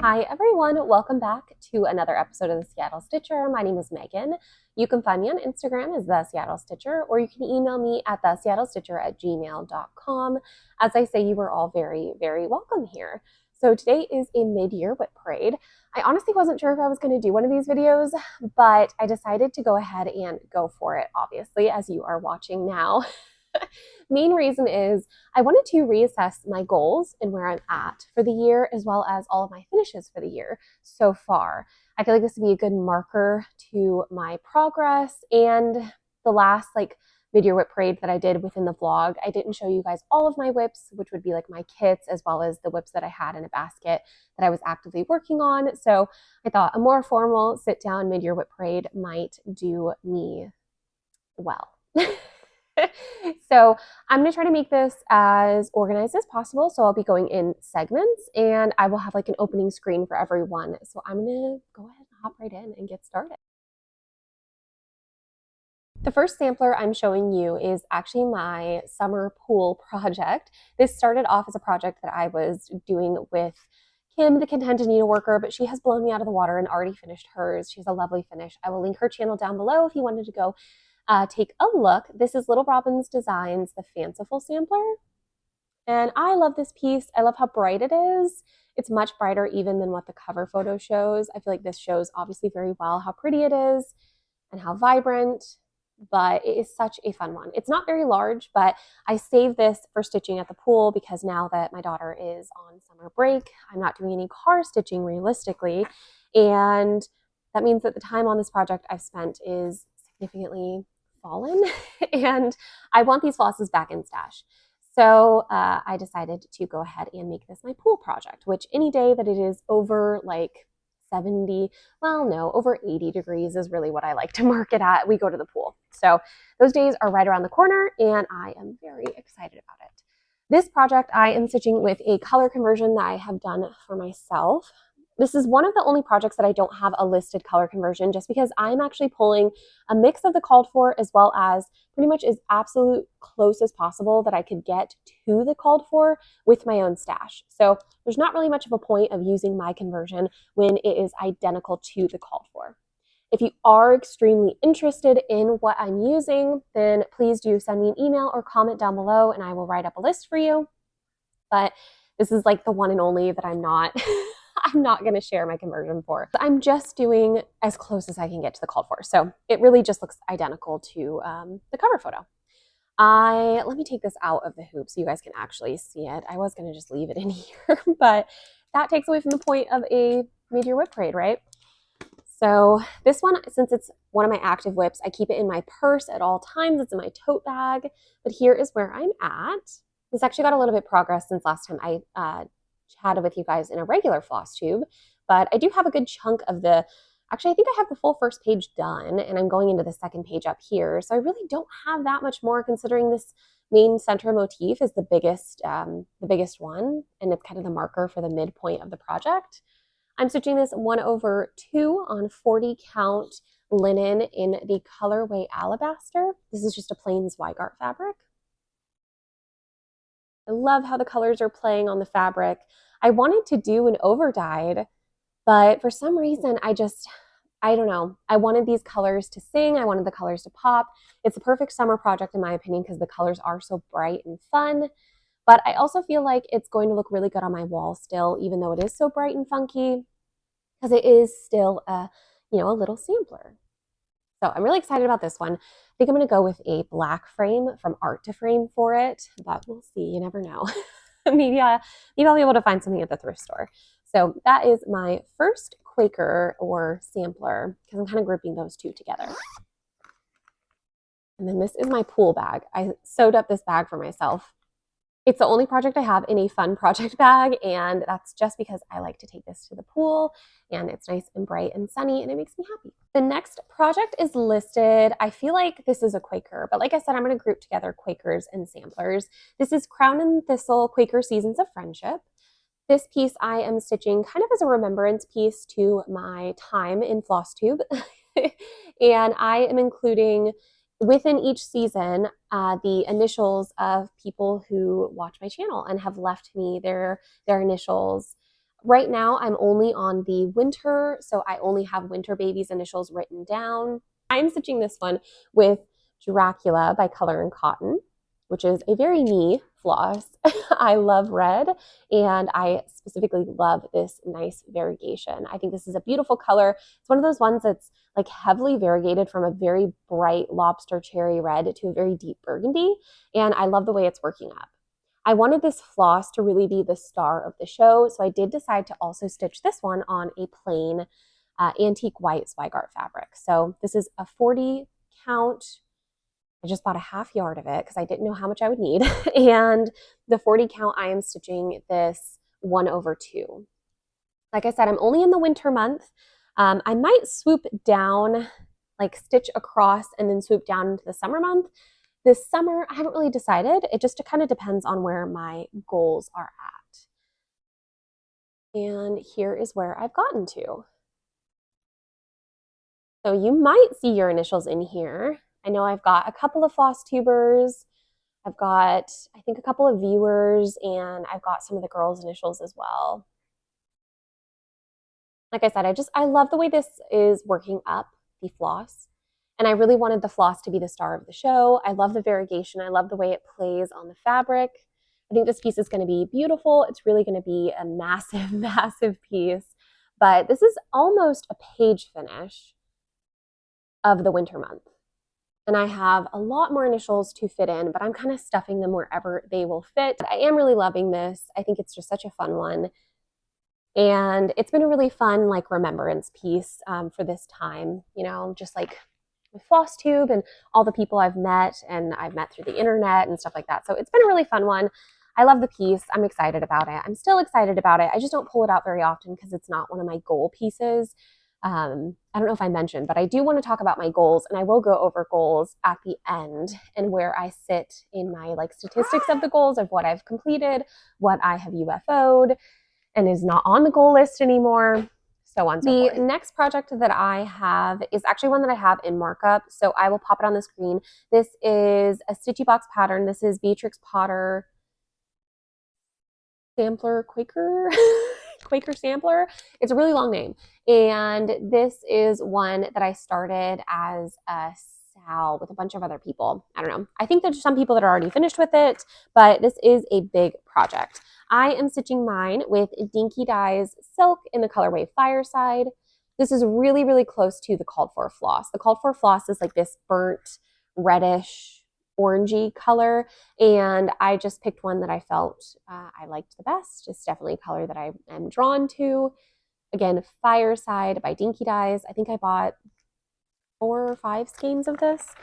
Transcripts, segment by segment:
Hi everyone, welcome back to another episode of the Seattle Stitcher. My name is Megan. You can find me on Instagram as The Seattle Stitcher, or you can email me at theseattlestitcher@gmail.com. As I say, you are all very, very welcome here. So today is a mid-year WIP parade. I honestly wasn't sure if I was going to do one of these videos, but I decided to go ahead and go for it, obviously, as you are watching now. Main reason is I wanted to reassess my goals and where I'm at for the year, as well as all of my finishes for the year so far. I feel like this would be a good marker to my progress. And the last mid-year WIP parade that I did within the vlog, I didn't show you guys all of my WIPs, which would be like my kits, as well as the WIPs that I had in a basket that I was actively working on. So I thought a more formal sit down mid-year WIP parade might do me well. So I'm going to try to make this as organized as possible. So I'll be going in segments and I will have like an opening screen for everyone. So I'm going to go ahead and hop right in and get started. The first sampler I'm showing you is actually my summer pool project. This started off as a project that I was doing with Kim, the contented needleworker, but she has blown me out of the water and already finished hers. She has a lovely finish. I will link her channel down below if you wanted to go take a look. This is Little Robin's Designs, the Fanciful Sampler. And I love this piece. I love how bright it is. It's much brighter even than what the cover photo shows. I feel like this shows obviously very well how pretty it is and how vibrant, but it is such a fun one. It's not very large, but I saved this for stitching at the pool because now that my daughter is on summer break, I'm not doing any car stitching realistically. And that means that the time on this project I've spent is significantly fallen and I want these flosses back in stash. So I decided to go ahead and make this my pool project, which any day that it is over like 70, well, no, over 80 degrees is really what I like to mark it at. We go to the pool. So those days are right around the corner and I am very excited about it. This project I am stitching with a color conversion that I have done for myself. This is one of the only projects that I don't have a listed color conversion just because I'm actually pulling a mix of the called for as well as pretty much as absolute close as possible that I could get to the called for with my own stash. So there's not really much of a point of using my conversion when it is identical to the called for. If you are extremely interested in what I'm using, then please do send me an email or comment down below and I will write up a list for you. But this is like the one and only that I'm not I'm not going to share my conversion for. I'm just doing as close as I can get to the called for. So it really just looks identical to the cover photo. Let me take this out of the hoop so you guys can actually see it. I was going to just leave it in here, but that takes away from the point of a mid-year WIP parade, right? So this one, since it's one of my active WIPs, I keep it in my purse at all times. It's in my tote bag, but here is where I'm at. This actually got a little bit of progress since last time I chatted with you guys in a regular floss tube, but I do have a good chunk of actually I think I have the full first page done and I'm going into the second page up here. So I really don't have that much more considering this main center motif is the biggest one and it's kind of the marker for the midpoint of the project. I'm stitching this 1/2 on 40 count linen in the colorway Alabaster. This is just a plain Zweigart fabric. I love how the colors are playing on the fabric. I wanted to do an over-dyed, but for some reason I don't know. I wanted these colors to sing. I wanted the colors to pop. It's a perfect summer project in my opinion because the colors are so bright and fun. But I also feel like it's going to look really good on my wall still, even though it is so bright and funky, because it is still a little sampler. So I'm really excited about this one. I think I'm going to go with a black frame from Art to Frame for it, but we'll see. You never know. maybe I'll be able to find something at the thrift store. So that is my first Quaker or sampler because I'm kind of grouping those two together. And then this is my pool bag. I sewed up this bag for myself. It's the only project I have in a fun project bag, and that's just because I like to take this to the pool, and it's nice and bright and sunny, and it makes me happy. The next project is listed. I feel like this is a Quaker, but like I said, I'm going to group together Quakers and samplers. This is Crown and Thistle Quaker Seasons of Friendship. This piece I am stitching kind of as a remembrance piece to my time in FlossTube, and I am including within each season, the initials of people who watch my channel and have left me their initials Right now, I'm only on the winter, so I only have Winter Baby's initials written down. I'm stitching this one with Dracula by Color and Cotton, which is a very me floss. I love red, and I specifically love this nice variegation. I think this is a beautiful color. It's one of those ones that's like heavily variegated from a very bright lobster cherry red to a very deep burgundy, and I love the way it's working up. I wanted this floss to really be the star of the show, so I did decide to also stitch this one on a plain antique white Zweigart fabric. So this is a 40 count. I just bought a half yard of it because I didn't know how much I would need. And the 40 count, I am stitching this 1/2. Like I said, I'm only in the winter month. I might swoop down, like stitch across and then swoop down into the summer month. This summer, I haven't really decided. It just kind of depends on where my goals are at. And here is where I've gotten to. So you might see your initials in here. I know I've got a couple of floss tubers. I've got, I think, a couple of viewers, and I've got some of the girls' initials as well. Like I said, I love the way this is working up the floss. And I really wanted the floss to be the star of the show. I love the variegation. I love the way it plays on the fabric. I think this piece is going to be beautiful. It's really going to be a massive, massive piece. But this is almost a page finish of the winter month. And I have a lot more initials to fit in, but I'm kind of stuffing them wherever they will fit. I am really loving this. I think it's just such a fun one. And it's been a really fun like remembrance piece for this time, you know, just like with FlossTube and all the people I've met and I've met through the internet and stuff like that. So it's been a really fun one. I love the piece. I'm excited about it. I'm still excited about it. I just don't pull it out very often because it's not one of my goal pieces. I don't know if I mentioned, but I do want to talk about my goals, and I will go over goals at the end and where I sit in my like statistics of the goals of what I've completed, what I have UFO'd and is not on the goal list anymore, so on and so forth. The next project that I have is actually one that I have in markup, so I will pop it on the screen. This is a Stitchy Box pattern. This is Beatrix Potter Sampler Quaker Quaker Sampler. It's a really long name, and this is one that I started as a Sal with a bunch of other people. I don't know. I think there's some people that are already finished with it, but this is a big project. I am stitching mine with Dinky Dyes Silk in the colorway Fireside. This is really, really close to the called for floss. The called for floss is like this burnt reddish orangey color, and I just picked one that I felt I liked the best. It's definitely a color that I am drawn to. Again, Fireside by Dinky Dyes. I think I bought 4 or 5 skeins of this.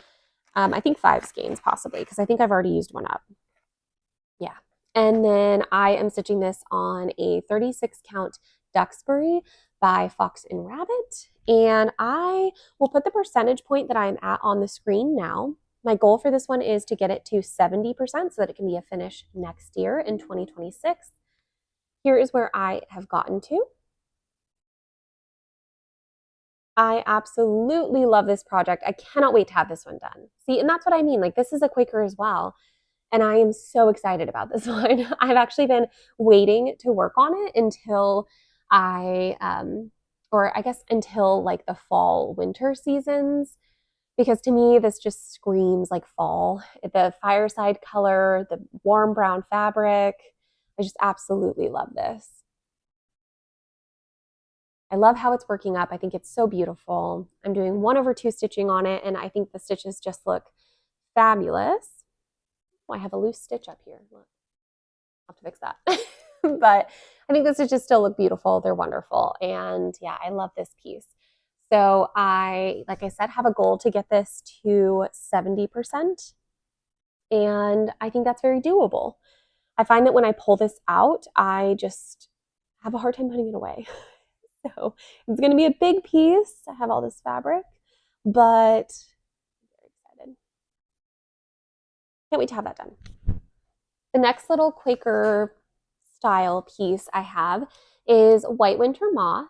I think 5 skeins possibly, because I think I've already used one up. Yeah. And then I am stitching this on a 36 count Duxbury by Fox and Rabbit. And I will put the percentage point that I'm at on the screen now. My goal for this one is to get it to 70% so that it can be a finish next year in 2026. Here is where I have gotten to. I absolutely love this project. I cannot wait to have this one done. See, and that's what I mean. Like, this is a Quaker as well. And I am so excited about this one. I've actually been waiting to work on it until or I guess until like the fall winter seasons, because to me, this just screams like fall. The fireside color, the warm brown fabric. I just absolutely love this. I love how it's working up. I think it's so beautiful. I'm doing 1/2 stitching on it, and I think the stitches just look fabulous. Oh, I have a loose stitch up here. Look. I'll have to fix that. But I think the stitches still look beautiful. They're wonderful. And yeah, I love this piece. So I, like I said, have a goal to get this to 70%. And I think that's very doable. I find that when I pull this out, I just have a hard time putting it away. So it's going to be a big piece. I have all this fabric, but I'm very excited. Can't wait to have that done. The next little Quaker style piece I have is White Winter Moth.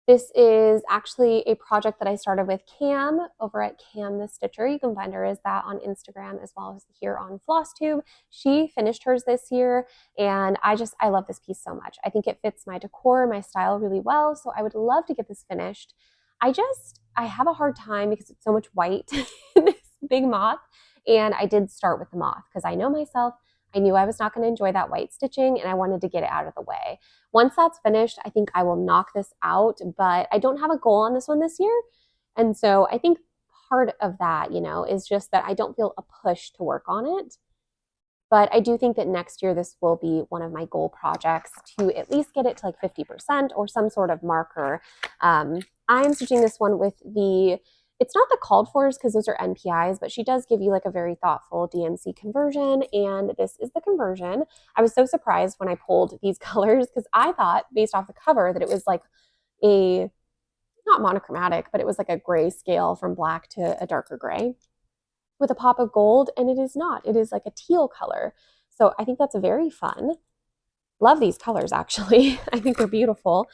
This is actually a project that I started with Cam over at Cam the Stitcher. You can find her as that on Instagram as well as here on FlossTube. She finished hers this year, and I love this piece so much. I think it fits my decor, my style really well, so I would love to get this finished. I have a hard time because it's so much white in this big moth, and I did start with the moth because I know myself. I knew I was not going to enjoy that white stitching, and I wanted to get it out of the way. Once that's finished, I think I will knock this out, but I don't have a goal on this one this year. And so I think part of that, is just that I don't feel a push to work on it. But I do think that next year this will be one of my goal projects to at least get it to like 50% or some sort of marker. I'm stitching this one with it's not the called fors because those are NPIs, but she does give you like a very thoughtful DMC conversion, and this is the conversion. I was so surprised when I pulled these colors because I thought based off the cover that it was like not monochromatic, but it was like a gray scale from black to a darker gray with a pop of gold, and it is not. It is like a teal color. So I think that's very fun. Love these colors, actually. I think they're beautiful.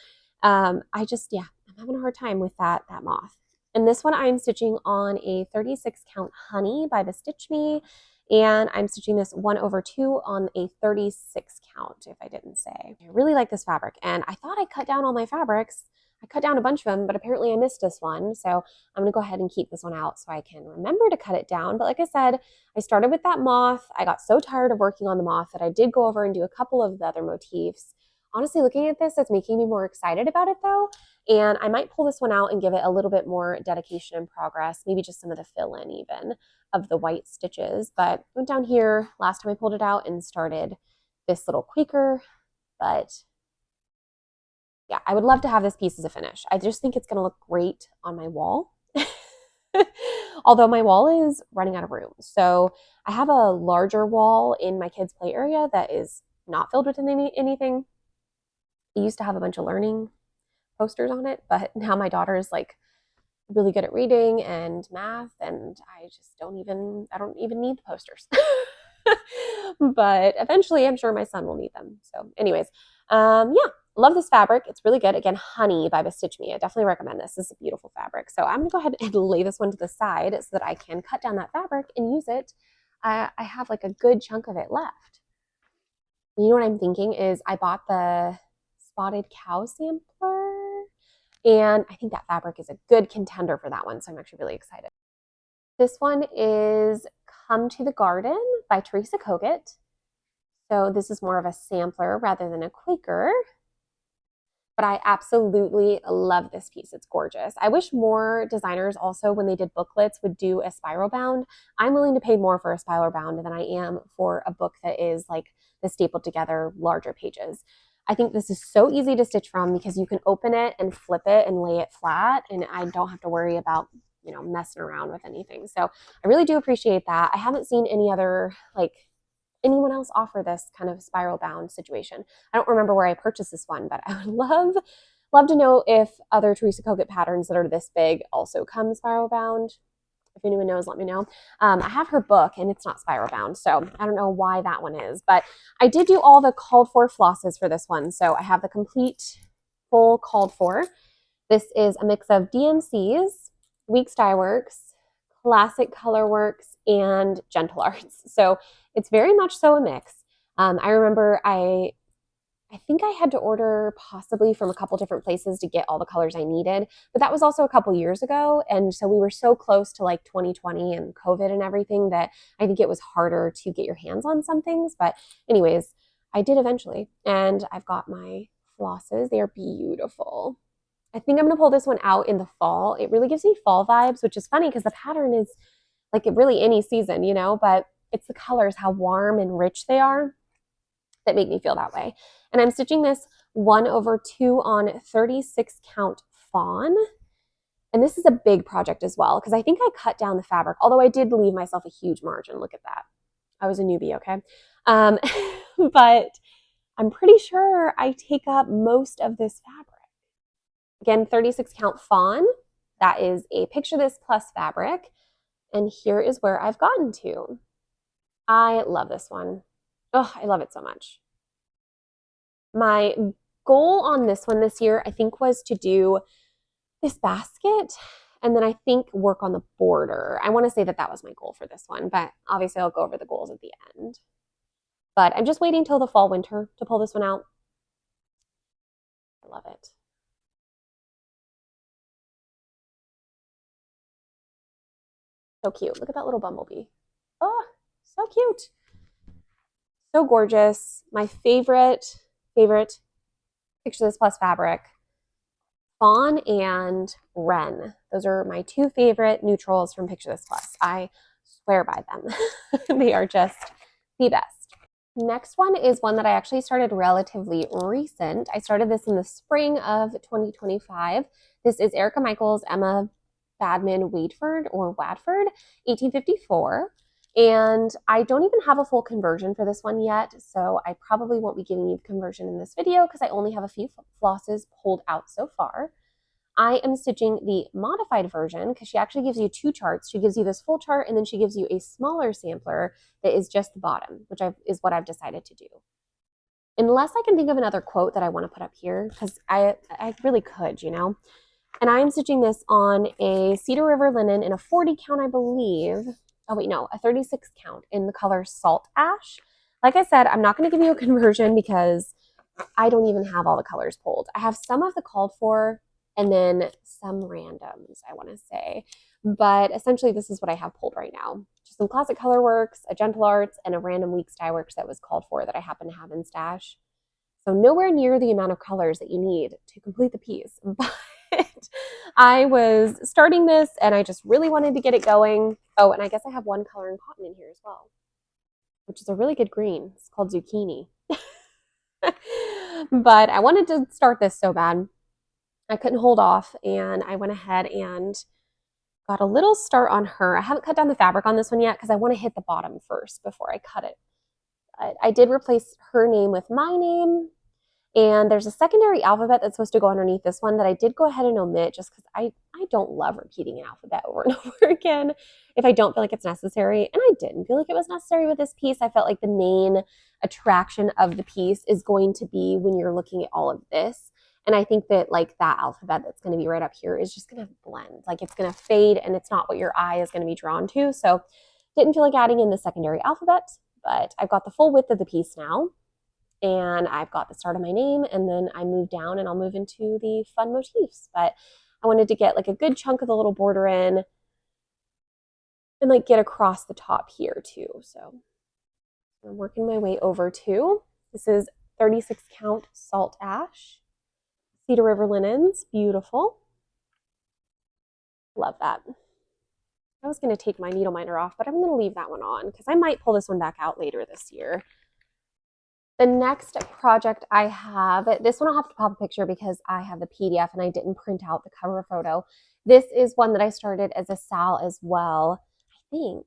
I'm having a hard time with that moth. And this one I'm stitching on a 36 count honey by the Stitch Me, and I'm stitching this 1/2 on a 36 count, if I didn't say. I really like this fabric, and I thought I cut down all my fabrics. I cut down a bunch of them, but apparently I missed this one. So I'm gonna go ahead and keep this one out so I can remember to cut it down. But like I said, I started with that moth. I got so tired of working on the moth that I did go over and do a couple of the other motifs. Honestly, looking at this, it's making me more excited about it though. And I might pull this one out and give it a little bit more dedication and progress, maybe just some of the fill-in even of the white stitches. But I went down here last time I pulled it out and started this little Quaker, but yeah, I would love to have this piece as a finish. I just think it's going to look great on my wall. Although my wall is running out of room. So I have a larger wall in my kids' play area that is not filled with anything. I used to have a bunch of learning posters on it, but now my daughter is like really good at reading and math, and I don't even need the posters. But eventually I'm sure my son will need them. So anyways, yeah, love this fabric. It's really good. Again, Honey by Stitch Me. I definitely recommend this. This is a beautiful fabric. So I'm gonna go ahead and lay this one to the side so that I can cut down that fabric and use it. I have like a good chunk of it left. You know what I'm thinking is I bought the Spotted Cow sampler, and I think that fabric is a good contender for that one. So I'm actually really excited. This one is Come to the Garden by Teresa Kogut. So this is more of a sampler rather than a Quaker. But I absolutely love this piece. It's gorgeous. I wish more designers also, when they did booklets, would do a spiral bound. I'm willing to pay more for a spiral bound than I am for a book that is like the stapled together larger pages. I think this is so easy to stitch from because you can open it and flip it and lay it flat, and I don't have to worry about messing around with anything. So I really do appreciate that. I haven't seen anyone else offer this kind of spiral bound situation. I don't remember where I purchased this one, but I would love to know if other Teresa Kogut patterns that are this big also come spiral bound. If anyone knows, let me know. I have her book and it's not spiral bound, so I don't know why that one is, but I did do all the called for flosses for this one. So I have the complete full called for. This is a mix of DMCs, Weeks Dye Works, Classic Color Works, and Gentle Arts. So it's very much so a mix. I remember I think I had to order possibly from a couple different places to get all the colors I needed, but that was also a couple years ago. And so we were so close to like 2020 and COVID and everything that I think it was harder to get your hands on some things. But anyways, I did eventually, and I've got my flosses. They are beautiful. I think I'm going to pull this one out in the fall. It really gives me fall vibes, which is funny because the pattern is like really any season, but it's the colors, how warm and rich they are, that make me feel that way. And I'm stitching this 1/2 on 36 count fawn. And this is a big project as well because I think I cut down the fabric, although I did leave myself a huge margin. Look at that. I was a newbie, okay? But I'm pretty sure I take up most of this fabric. Again, 36 count fawn. That is a picture this plus fabric. And here is where I've gotten to. I love this one. Oh, I love it so much. My goal on this one this year, I think, was to do this basket, and then I think work on the border. I want to say that that was my goal for this one, but obviously I'll go over the goals at the end. But I'm just waiting till the fall winter to pull this one out. I love it. So cute. Look at that little bumblebee. Oh, so cute. So gorgeous. My favorite Picture This Plus fabric, Fawn and Wren. Those are my two favorite neutrals from Picture This Plus. I swear by them. They are just the best. Next one is one that I actually started relatively recent. I started this in the spring of 2025. This is Erica Michaels, Emma Badman Wadford or Wadford, 1854. And I don't even have a full conversion for this one yet, so I probably won't be giving you the conversion in this video because I only have a few flosses pulled out so far. I am stitching the modified version because she actually gives you two charts. She gives you this full chart and then she gives you a smaller sampler that is just the bottom, which is what I've decided to do. Unless I can think of another quote that I want to put up here, because I really could, you know. And I am stitching this on a Cedar River linen in a 40 count, I believe. Oh wait, no, a 36 count in the color Salt Ash. Like I said, I'm not going to give you a conversion because I don't even have all the colors pulled. I have some of the called for and then some randoms, I want to say. But essentially, this is what I have pulled right now. Just some classic color works, a gentle arts, and a random weeks dye works that was called for that I happen to have in stash. So nowhere near the amount of colors that you need to complete the piece. But I was starting this and I just really wanted to get it going. Oh, and I guess I have one color in cotton in here as well, which is a really good green. It's called Zucchini. But I wanted to start this so bad. I couldn't hold off, and I went ahead and got a little start on her. I haven't cut down the fabric on this one yet because I want to hit the bottom first before I cut it. But I did replace her name with my name, and there's a secondary alphabet that's supposed to go underneath this one that I did go ahead and omit just because I don't love repeating an alphabet over and over again if I don't feel like it's necessary. And I didn't feel like it was necessary with this piece. I felt like the main attraction of the piece is going to be when you're looking at all of this. And I think that like that alphabet that's going to be right up here is just going to blend. Like it's going to fade and it's not what your eye is going to be drawn to. So didn't feel like adding in the secondary alphabet, but I've got the full width of the piece now. And I've got the start of my name, and then I move down and I'll move into the fun motifs. But I wanted to get like a good chunk of the little border in and like get across the top here too. So I'm working my way over to, this is 36 count Salt Ash. Cedar River linens, beautiful. Love that. I was going to take my needle minder off, but I'm going to leave that one on because I might pull this one back out later this year. The next project I have, this one I'll have to pop a picture because I have the PDF and I didn't print out the cover photo. This is one that I started as a Sal as well. I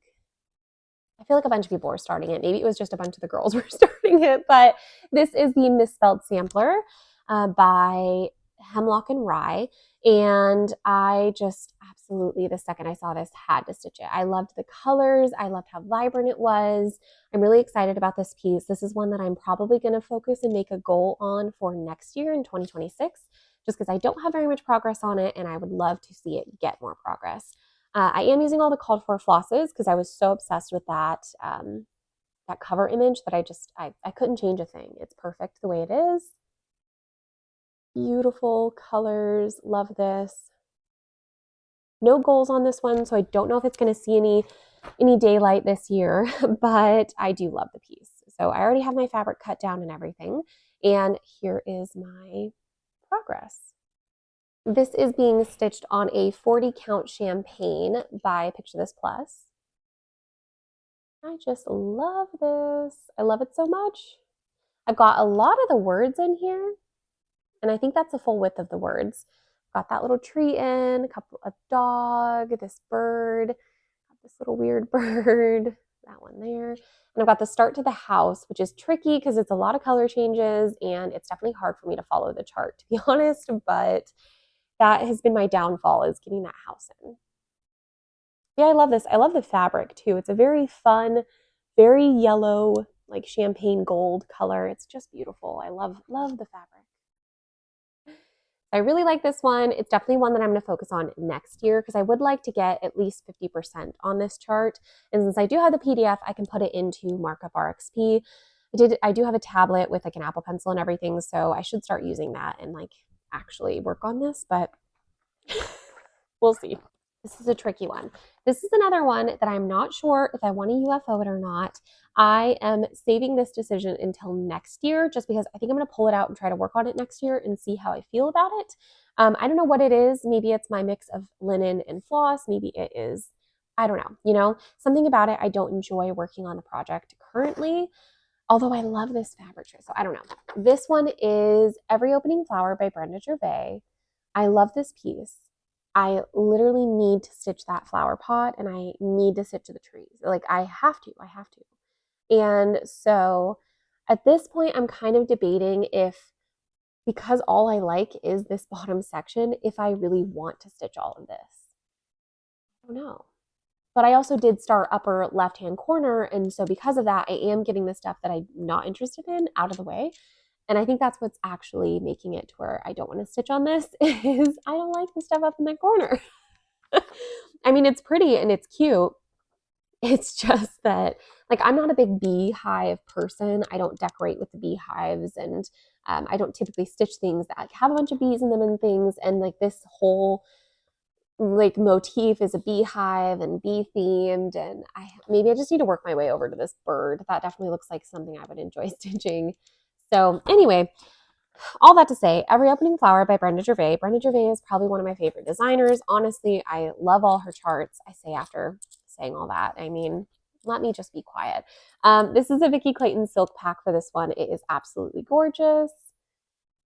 feel like a bunch of people were starting it. Maybe it was just a bunch of the girls were starting it, but this is the Misspelled Sampler by Hemlock and Rye. And I just absolutely, the second I saw this, had to stitch it. I loved the colors. I loved how vibrant it was. I'm really excited about this piece. This is one that I'm probably going to focus and make a goal on for next year in 2026, just because I don't have very much progress on it and I would love to see it get more progress. I am using all the called for flosses because I was so obsessed with that that cover image that I couldn't change a thing. It's perfect the way it is. Beautiful colors, love this. No goals on this one, so I don't know if it's going to see any daylight this year, but I do love the piece. So I already have my fabric cut down and everything, and here is my progress. This is being stitched on a 40 count champagne by Picture This Plus. I just love this. I love it so much. I've got a lot of the words in here, and I think that's the full width of the words. Got that little tree in, a dog, this bird, this little weird bird, that one there. And I've got the start to the house, which is tricky because it's a lot of color changes and it's definitely hard for me to follow the chart, to be honest, but that has been my downfall, is getting that house in. Yeah, I love this. I love the fabric too. It's a very fun, very yellow, like champagne gold color. It's just beautiful. I love the fabric. I really like this one. It's definitely one that I'm going to focus on next year because I would like to get at least 50% on this chart. And since I do have the PDF, I can put it into Markup RXP. I do have a tablet with like an Apple Pencil and everything, so I should start using that and like actually work on this, but we'll see. This is a tricky one. This is another one that I'm not sure if I want to UFO it or not. I am saving this decision until next year just because I think I'm going to pull it out and try to work on it next year and see how I feel about it. I don't know what it is. Maybe it's my mix of linen and floss. Maybe it is, I don't know, something about it. I don't enjoy working on the project currently, although I love this fabric choice. So I don't know. This one is Every Opening Flower by Brenda Gervais. I love this piece. I literally need to stitch that flower pot and I need to stitch the trees. Like I have to. And so at this point, I'm kind of debating if, because all I like is this bottom section, if I really want to stitch all of this. I don't know. But I also did start upper left-hand corner. And so because of that, I am getting the stuff that I'm not interested in out of the way. And I think that's what's actually making it to where I don't want to stitch on this is I don't like the stuff up in that corner. I mean, it's pretty and it's cute. It's just that, like, I'm not a big beehive person. I don't decorate with the beehives, and I don't typically stitch things that like, have a bunch of bees in them and things. And like this whole like motif is a beehive and bee themed, and maybe I just need to work my way over to this bird. That definitely looks like something I would enjoy stitching. So anyway, all that to say, Every Opening Flower by Brenda Gervais. Brenda Gervais is probably one of my favorite designers. Honestly, I love all her charts. I say after saying all that, I mean, let me just be quiet. This is a Vicki Clayton silk pack for this one. It is absolutely gorgeous.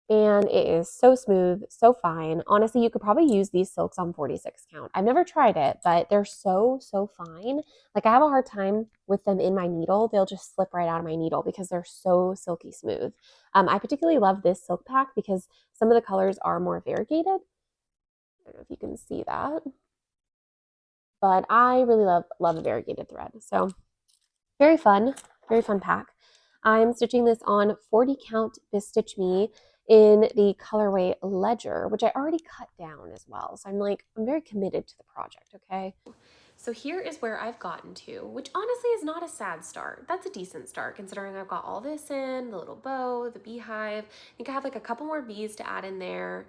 And it is so smooth, so fine. Honestly, you could probably use these silks on 46 count. I've never tried it, but they're so, so fine. Like I have a hard time with them in my needle. They'll just slip right out of my needle because they're so silky smooth. I particularly love this silk pack because some of the colors are more variegated. I don't know if you can see that, but I really love a variegated thread. So very fun pack. I'm stitching this on 40 count Stitch Me in the colorway Ledger, which I already cut down as well. So I'm very committed to the project, okay? So here is where I've gotten to, which honestly is not a sad start. That's a decent start considering I've got all this in, the little bow, the beehive. I think I have like a couple more bees to add in there.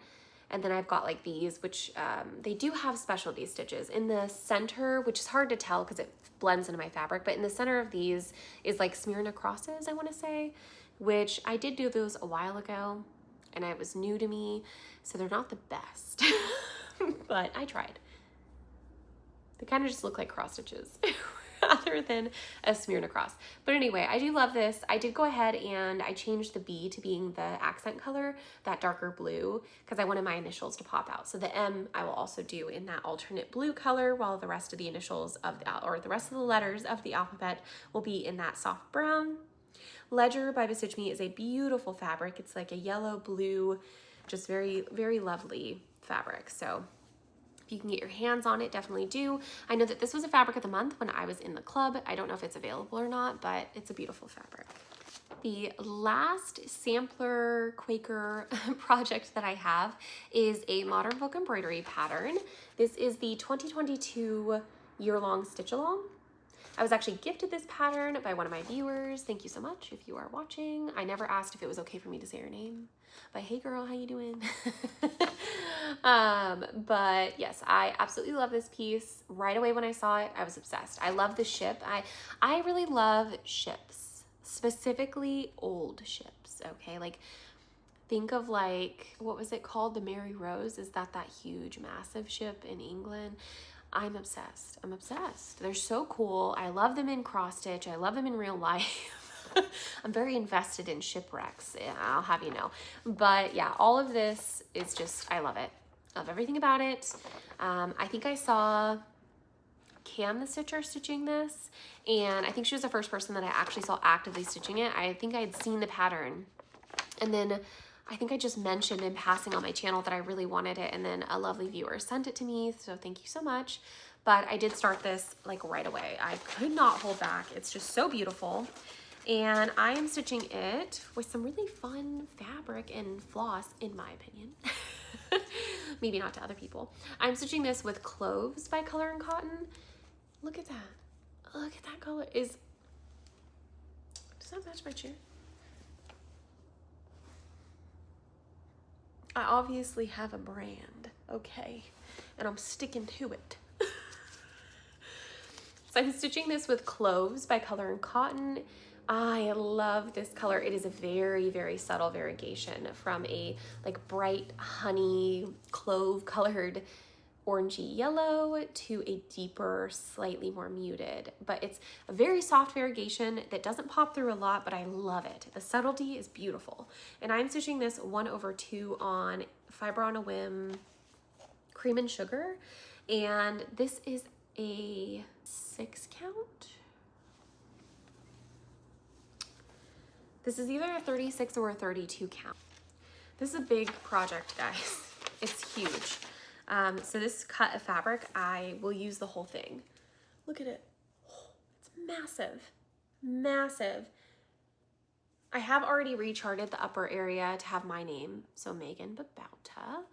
And then I've got like these, which they do have specialty stitches. In the center, which is hard to tell because it blends into my fabric, but in the center of these is like Smyrna crosses, I want to say, which I did do those a while ago and it was new to me. So they're not the best, but I tried. They kind of just look like cross stitches rather than a Smyrna cross. But anyway, I do love this. I did go ahead and I changed the B to being the accent color, that darker blue, because I wanted my initials to pop out. So the M I will also do in that alternate blue color, while the rest of the initials of the rest of the letters of the alphabet will be in that soft brown. Ledger by Stitch Me is a beautiful fabric. It's like a yellow blue, just very, very lovely fabric. So if you can get your hands on it, definitely do. I know that this was a fabric of the month when I was in the club. I don't know if it's available or not, but it's a beautiful fabric. The last sampler Quaker project that I have is a Modern Folk embroidery pattern. This is the 2022 year-long stitch along. I was actually gifted this pattern by one of my viewers. Thank you so much if you are watching. I never asked if it was okay for me to say her name, but hey girl, how you doing? But yes, I absolutely love this piece. Right away when I saw it, I was obsessed. I love the ship. I really love ships, specifically old ships, okay? Like think of like, what was it called? The Mary Rose? Is that huge, massive ship in England? I'm obsessed. I'm obsessed. They're so cool. I love them in cross stitch. I love them in real life. I'm very invested in shipwrecks, I'll have you know. But yeah, all of this is just, I love it. Love everything about it. I think I saw Cam the Stitcher stitching this, and I think she was the first person that I actually saw actively stitching it. I think I had seen the pattern, and then I think I just mentioned in passing on my channel that I really wanted it, and then a lovely viewer sent it to me, so thank you so much. But I did start this like right away. I could not hold back. It's just so beautiful. And I am stitching it with some really fun fabric and floss, in my opinion. Maybe not to other people. I'm stitching this with Cloves by Color and Cotton. Look at that. Look at that color. Does that match my chair? I obviously have a brand, okay, and I'm sticking to it. So I'm stitching this with Cloves by Color and Cotton. I love this color. It is a very, very subtle variegation from a like bright honey clove colored orangey yellow to a deeper, slightly more muted, but it's a very soft variegation that doesn't pop through a lot, but I love it. The subtlety is beautiful. And I'm stitching this 1/2 on Fiber on a Whim Cream and Sugar. And this is a 6 count. This is either a 36 or a 32 count. This is a big project, guys. It's huge. So this cut of fabric, I will use the whole thing. Look at it. Oh, it's massive, massive. I have already recharted the upper area to have my name, so Megan Babauta.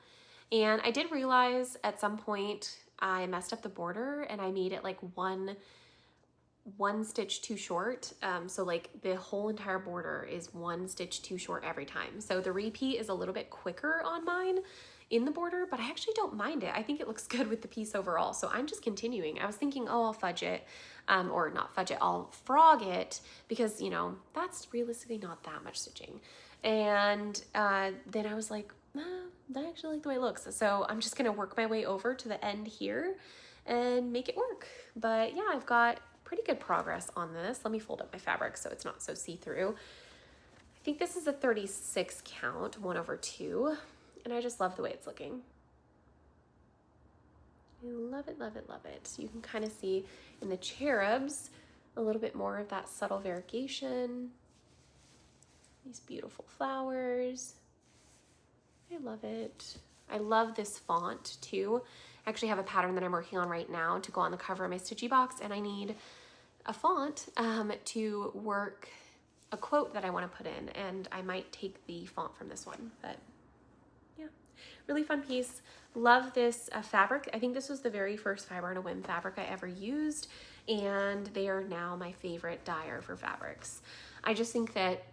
And I did realize at some point I messed up the border and I made it like one stitch too short. So like the whole entire border is 1 stitch too short every time. So the repeat is a little bit quicker on mine in the border, but I actually don't mind it. I think it looks good with the piece overall. So I'm just continuing. I was thinking, oh, I'll fudge it, or not fudge it, I'll frog it because, you know, that's realistically not that much stitching. And then I was like, I actually like the way it looks. So I'm just gonna work my way over to the end here and make it work. But yeah, I've got pretty good progress on this. Let me fold up my fabric so it's not so see-through. I think this is a 36 count, 1/2. And I just love the way it's looking. I love it, love it, love it. You can kind of see in the cherubs a little bit more of that subtle variegation. These beautiful flowers. I love it. I love this font too. I actually have a pattern that I'm working on right now to go on the cover of my Stitchy box, and I need a font to work a quote that I want to put in, and I might take the font from this one, but yeah, really fun piece. Love this fabric. I think this was the very first Fiber on a Whim fabric I ever used, and they are now my favorite dyer for fabrics. I just think that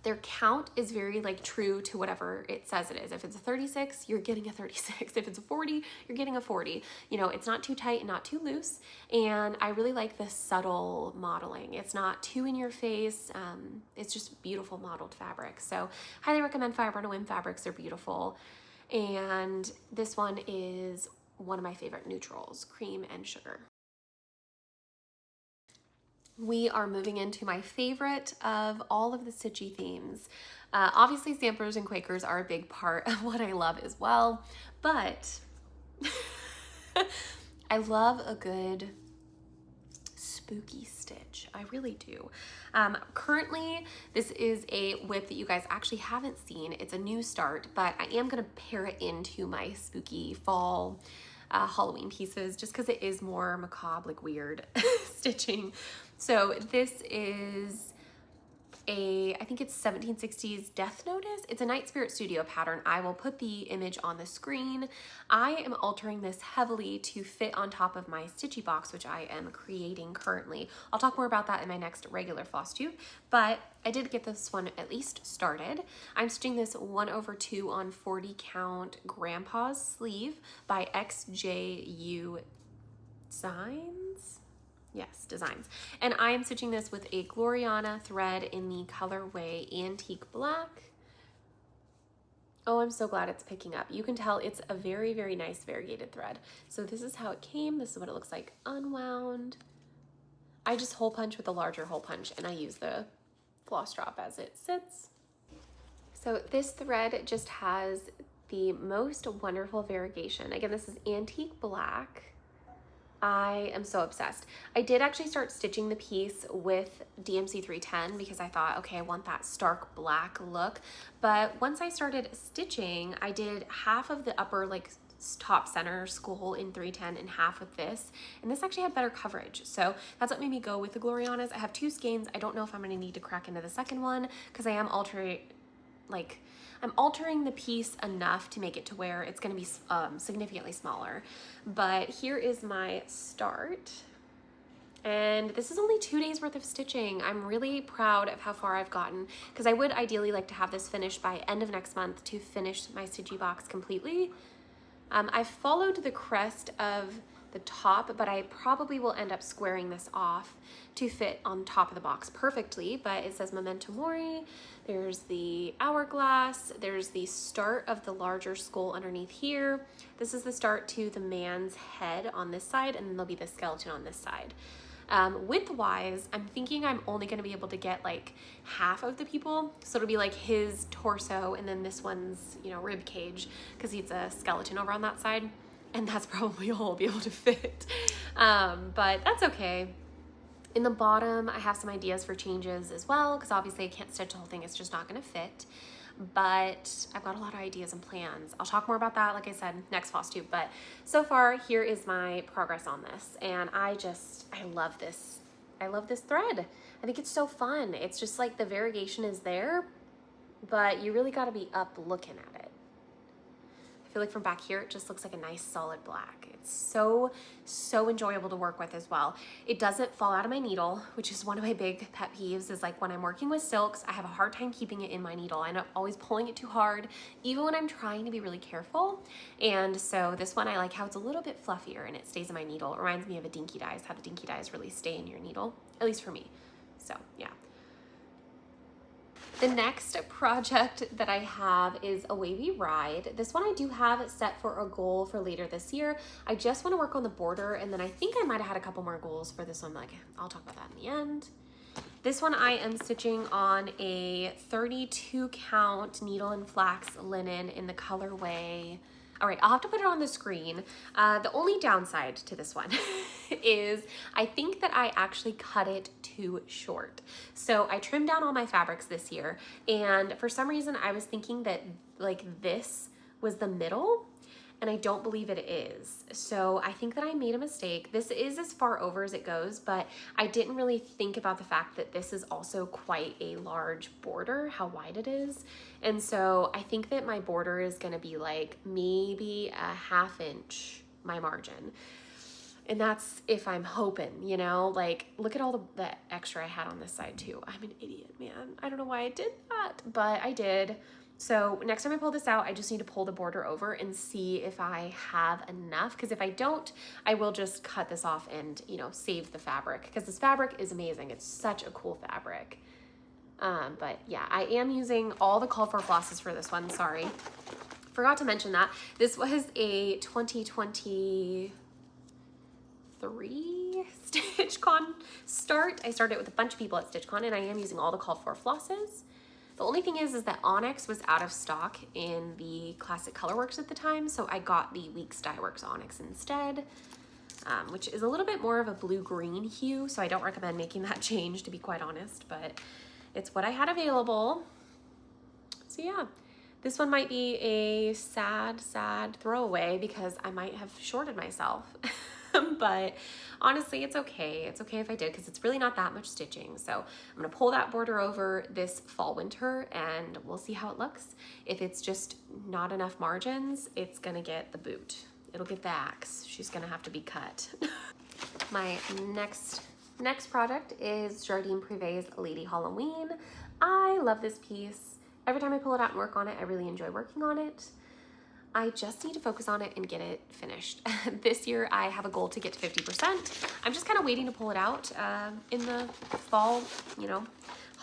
their count is very like true to whatever it says it is. If it's a 36, you're getting a 36. If it's a 40, you're getting a 40. You know, it's not too tight and not too loose. And I really like the subtle modeling. It's not too in your face. It's just beautiful modeled fabric. So highly recommend Fiber on a Whim fabrics. They're beautiful. And this one is one of my favorite neutrals, Cream and Sugar. We are moving into my favorite of all of the Stitchy themes. Obviously, samplers and Quakers are a big part of what I love as well, but I love a good spooky stitch. I really do. Currently, this is a WIP that you guys actually haven't seen. It's a new start, but I am gonna pair it into my spooky fall Halloween pieces just because it is more macabre, like weird stitching. So this is I think it's 1760s Death Notice. It's a Night Spirit Studio pattern. I will put the image on the screen. I am altering this heavily to fit on top of my Stitchy box, which I am creating currently. I'll talk more about that in my next regular floss tube, but I did get this one at least started. I'm stitching this 1/2 on 40 count Grandpa's Sleeve by XJU Designs. Yes, Designs. And I am stitching this with a Gloriana thread in the colorway Antique Black. Oh, I'm so glad it's picking up. You can tell it's a very, very nice variegated thread. So this is how it came. This is what it looks like unwound. I just hole punch with a larger hole punch, and I use the floss drop as it sits. So this thread just has the most wonderful variegation. Again, this is Antique Black. I am so obsessed. I did actually start stitching the piece with DMC 310 because I thought, okay, I want that stark black look. But once I started stitching, I did half of the upper like top center school in 310 and half with this. And this actually had better coverage. So that's what made me go with the Glorianas. I have 2 skeins. I don't know if I'm gonna need to crack into the second one because I am altering, like, I'm altering the piece enough to make it to where it's going to be significantly smaller. But here is my start. And this is only 2 days worth of stitching. I'm really proud of how far I've gotten because I would ideally like to have this finished by end of next month to finish my stitchy box completely. I've followed the crest of the top, but I probably will end up squaring this off to fit on top of the box perfectly. But it says Memento Mori, there's the hourglass, there's the start of the larger skull underneath here. This is the start to the man's head on this side, and then there'll be the skeleton on this side. Width wise, I'm thinking I'm only going to be able to get like half of the people. So it'll be like his torso and then this one's, you know, rib cage because he's a skeleton over on that side. And that's probably all I'll be able to fit. But that's okay. In the bottom, I have some ideas for changes as well because obviously I can't stitch the whole thing. It's just not going to fit. But I've got a lot of ideas and plans. I'll talk more about that, like I said, next floss tube. But so far, here is my progress on this. And I love this. I love this thread. I think it's so fun. It's just like the variegation is there, but you really got to be up looking at it. I feel like from back here, it just looks like a nice solid black. It's so enjoyable to work with as well. It doesn't fall out of my needle, which is one of my big pet peeves is like when I'm working with silks, I have a hard time keeping it in my needle. I end up always pulling it too hard, even when I'm trying to be really careful. And so this one, I like how it's a little bit fluffier and it stays in my needle. It reminds me of a dinky dyes, how the dinky dyes really stay in your needle, at least for me. So yeah. The next project that I have is a wavy ride. This one I do have set for a goal for later this year. I just want to work on the border, and then I think I might have had a couple more goals for this one. Like, I'll talk about that in the end. This one I am stitching on a 32 count needle and flax linen in the colorway. All right, I'll have to put it on the screen. The only downside to this one is I think that I actually cut it too short. So I trimmed down all my fabrics this year, and for some reason I was thinking that like this was the middle, and I don't believe it is. So I think that I made a mistake. This is as far over as it goes, but I didn't really think about the fact that this is also quite a large border, how wide it is. And so I think that my border is gonna be like maybe a 1/2 inch, my margin. And that's if I'm hoping, you know, like look at all the extra I had on this side too. I'm an idiot, man. I don't know why I did that, but I did. So next time I pull this out, I just need to pull the border over and see if I have enough. Because if I don't, I will just cut this off and, you know, save the fabric. Because this fabric is amazing. It's such a cool fabric. But yeah, I am using all the called for flosses for this one. Sorry. Forgot to mention that. This was a 2023 StitchCon start. I started with a bunch of people at StitchCon, and I am using all the called for flosses. The only thing is that Onyx was out of stock in the Classic Colorworks at the time, so I got the Weeks Dye Works Onyx instead, which is a little bit more of a blue-green hue, so I don't recommend making that change, to be quite honest, but it's what I had available. So yeah, this one might be a sad throwaway because I might have shorted myself. But honestly, it's okay. It's okay if I did because it's really not that much stitching. So I'm gonna pull that border over this fall winter and we'll see how it looks. If it's just not enough margins, it's gonna get the boot. It'll get the axe. She's gonna have to be cut. My next project is Jardine Privé's Lady Halloween. I love this piece. Every time I pull it out and work on it, I really enjoy working on it. I just need to focus on it and get it finished. This year I have a goal to get to 50%. I'm just kind of waiting to pull it out in the fall, you know,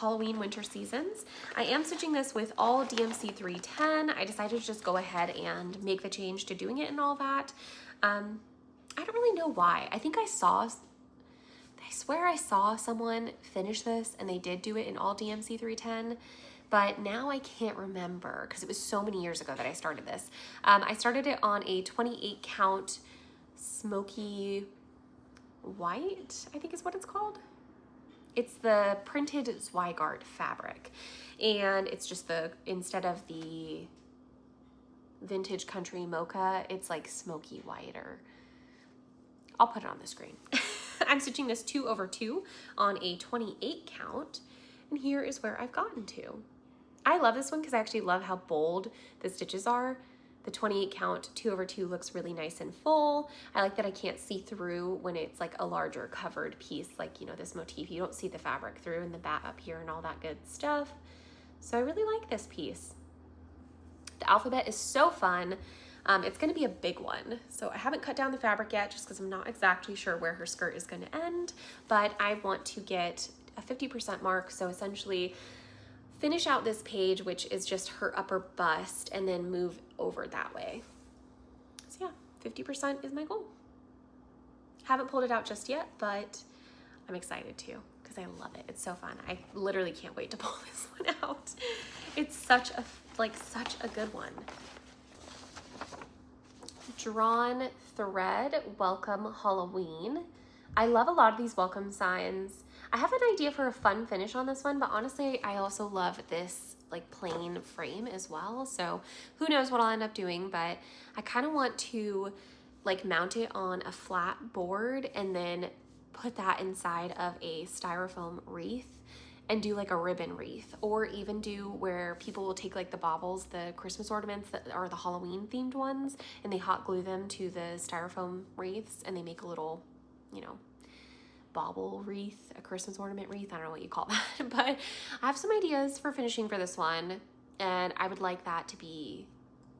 Halloween, winter seasons. I am stitching this with all DMC 310. I decided to just go ahead and make the change to doing it and all that. I don't really know why. I swear I saw someone finish this and they did do it in all DMC 310. But now I can't remember because it was so many years ago that I started this. I started it on a 28 count smoky white, I think is what it's called. It's the printed Zweigart fabric. And it's just instead of the vintage country mocha, it's like smoky white, I'll put it on the screen. I'm stitching this 2/2 on a 28 count. And here is where I've gotten to. I love this one because I actually love how bold the stitches are. The 28 count 2/2 looks really nice and full. I like that I can't see through when it's like a larger covered piece, like, you know, this motif. You don't see the fabric through and the bat up here and all that good stuff. So I really like this piece. The alphabet is so fun. It's gonna be a big one. So I haven't cut down the fabric yet just because I'm not exactly sure where her skirt is gonna end, but I want to get a 50% mark. So essentially finish out this page, which is just her upper bust, and then move over that way. So yeah, 50% is my goal. Haven't pulled it out just yet, but I'm excited to because I love it. It's so fun. I literally can't wait to pull this one out. It's such a good one. Drawn thread, welcome Halloween. I love a lot of these welcome signs. I have an idea for a fun finish on this one, but honestly, I also love this like plain frame as well. So who knows what I'll end up doing, but I kind of want to like mount it on a flat board and then put that inside of a styrofoam wreath and do like a ribbon wreath, or even do where people will take like the baubles, the Christmas ornaments that are the Halloween themed ones, and they hot glue them to the styrofoam wreaths and they make a little, you know, bauble wreath, a Christmas ornament wreath. I don't know what you call that, but I have some ideas for finishing for this one, and I would like that to be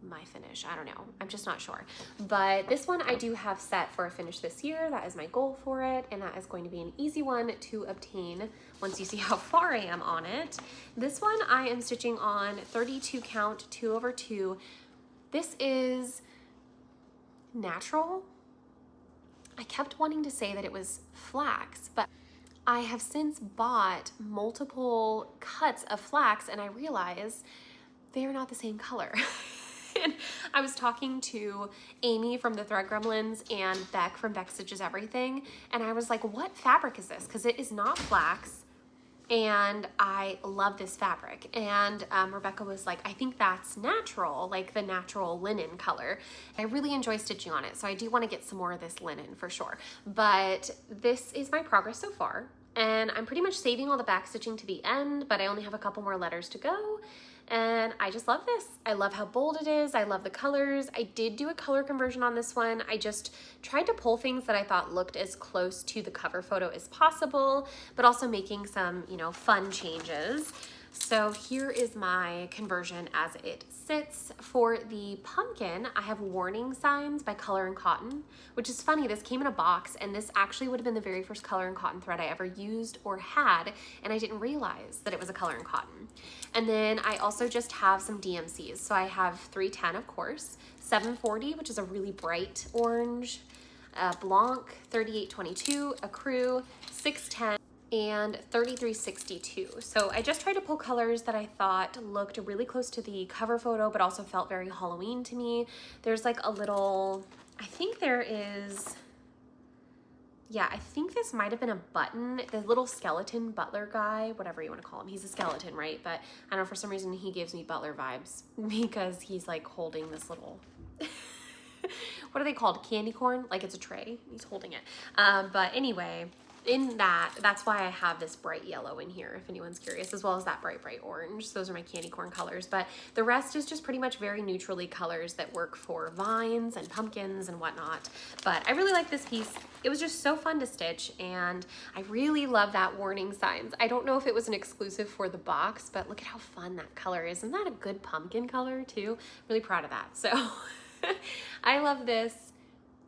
my finish. I don't know. I'm just not sure. But this one I do have set for a finish this year. That is my goal for it, and that is going to be an easy one to obtain once you see how far I am on it. This one I am stitching on 32 count 2/2. This is natural. I kept wanting to say that it was flax, but I have since bought multiple cuts of flax and I realized they are not the same color. And I was talking to Amy from the Thread Gremlins and Beck from Beck Stitches Everything, and I was like, what fabric is this? Because it is not flax, and I love this fabric. And Rebecca was like, I think that's natural, like the natural linen color. I really enjoy stitching on it, so I do want to get some more of this linen for sure. But this is my progress so far, and I'm pretty much saving all the back stitching to the end, but I only have a couple more letters to go. And I just love this. I love how bold it is. I love the colors. I did do a color conversion on this one. I just tried to pull things that I thought looked as close to the cover photo as possible, but also making some, you know, fun changes. So here is my conversion as it sits. For the pumpkin, I have warning signs by Color and Cotton, which is funny. This came in a box, and this actually would have been the very first Color and Cotton thread I ever used or had, and I didn't realize that it was a Color and Cotton. And then I also just have some DMCs. So I have 310, of course, 740, which is a really bright orange, Blanc 3822, a Crew 610, and 3362. So I just tried to pull colors that I thought looked really close to the cover photo, but also felt very Halloween to me. There's like a little, I think there is, yeah, I think this might have been a button, the little skeleton butler guy, whatever you want to call him. He's a skeleton, right? But I don't know, for some reason he gives me butler vibes because he's like holding this little, what are they called? Candy corn? Like it's a tray. He's holding it. But anyway, in that's why I have this bright yellow in here, if anyone's curious, as well as that bright orange. So those are my candy corn colors, but the rest is just pretty much very neutrally colors that work for vines and pumpkins and whatnot. But I really like this piece. It was just so fun to stitch, and I really love that warning signs. I don't know if it was an exclusive for the box, but look at how fun that color is. Isn't that a good pumpkin color too? Really proud of that. So I love this.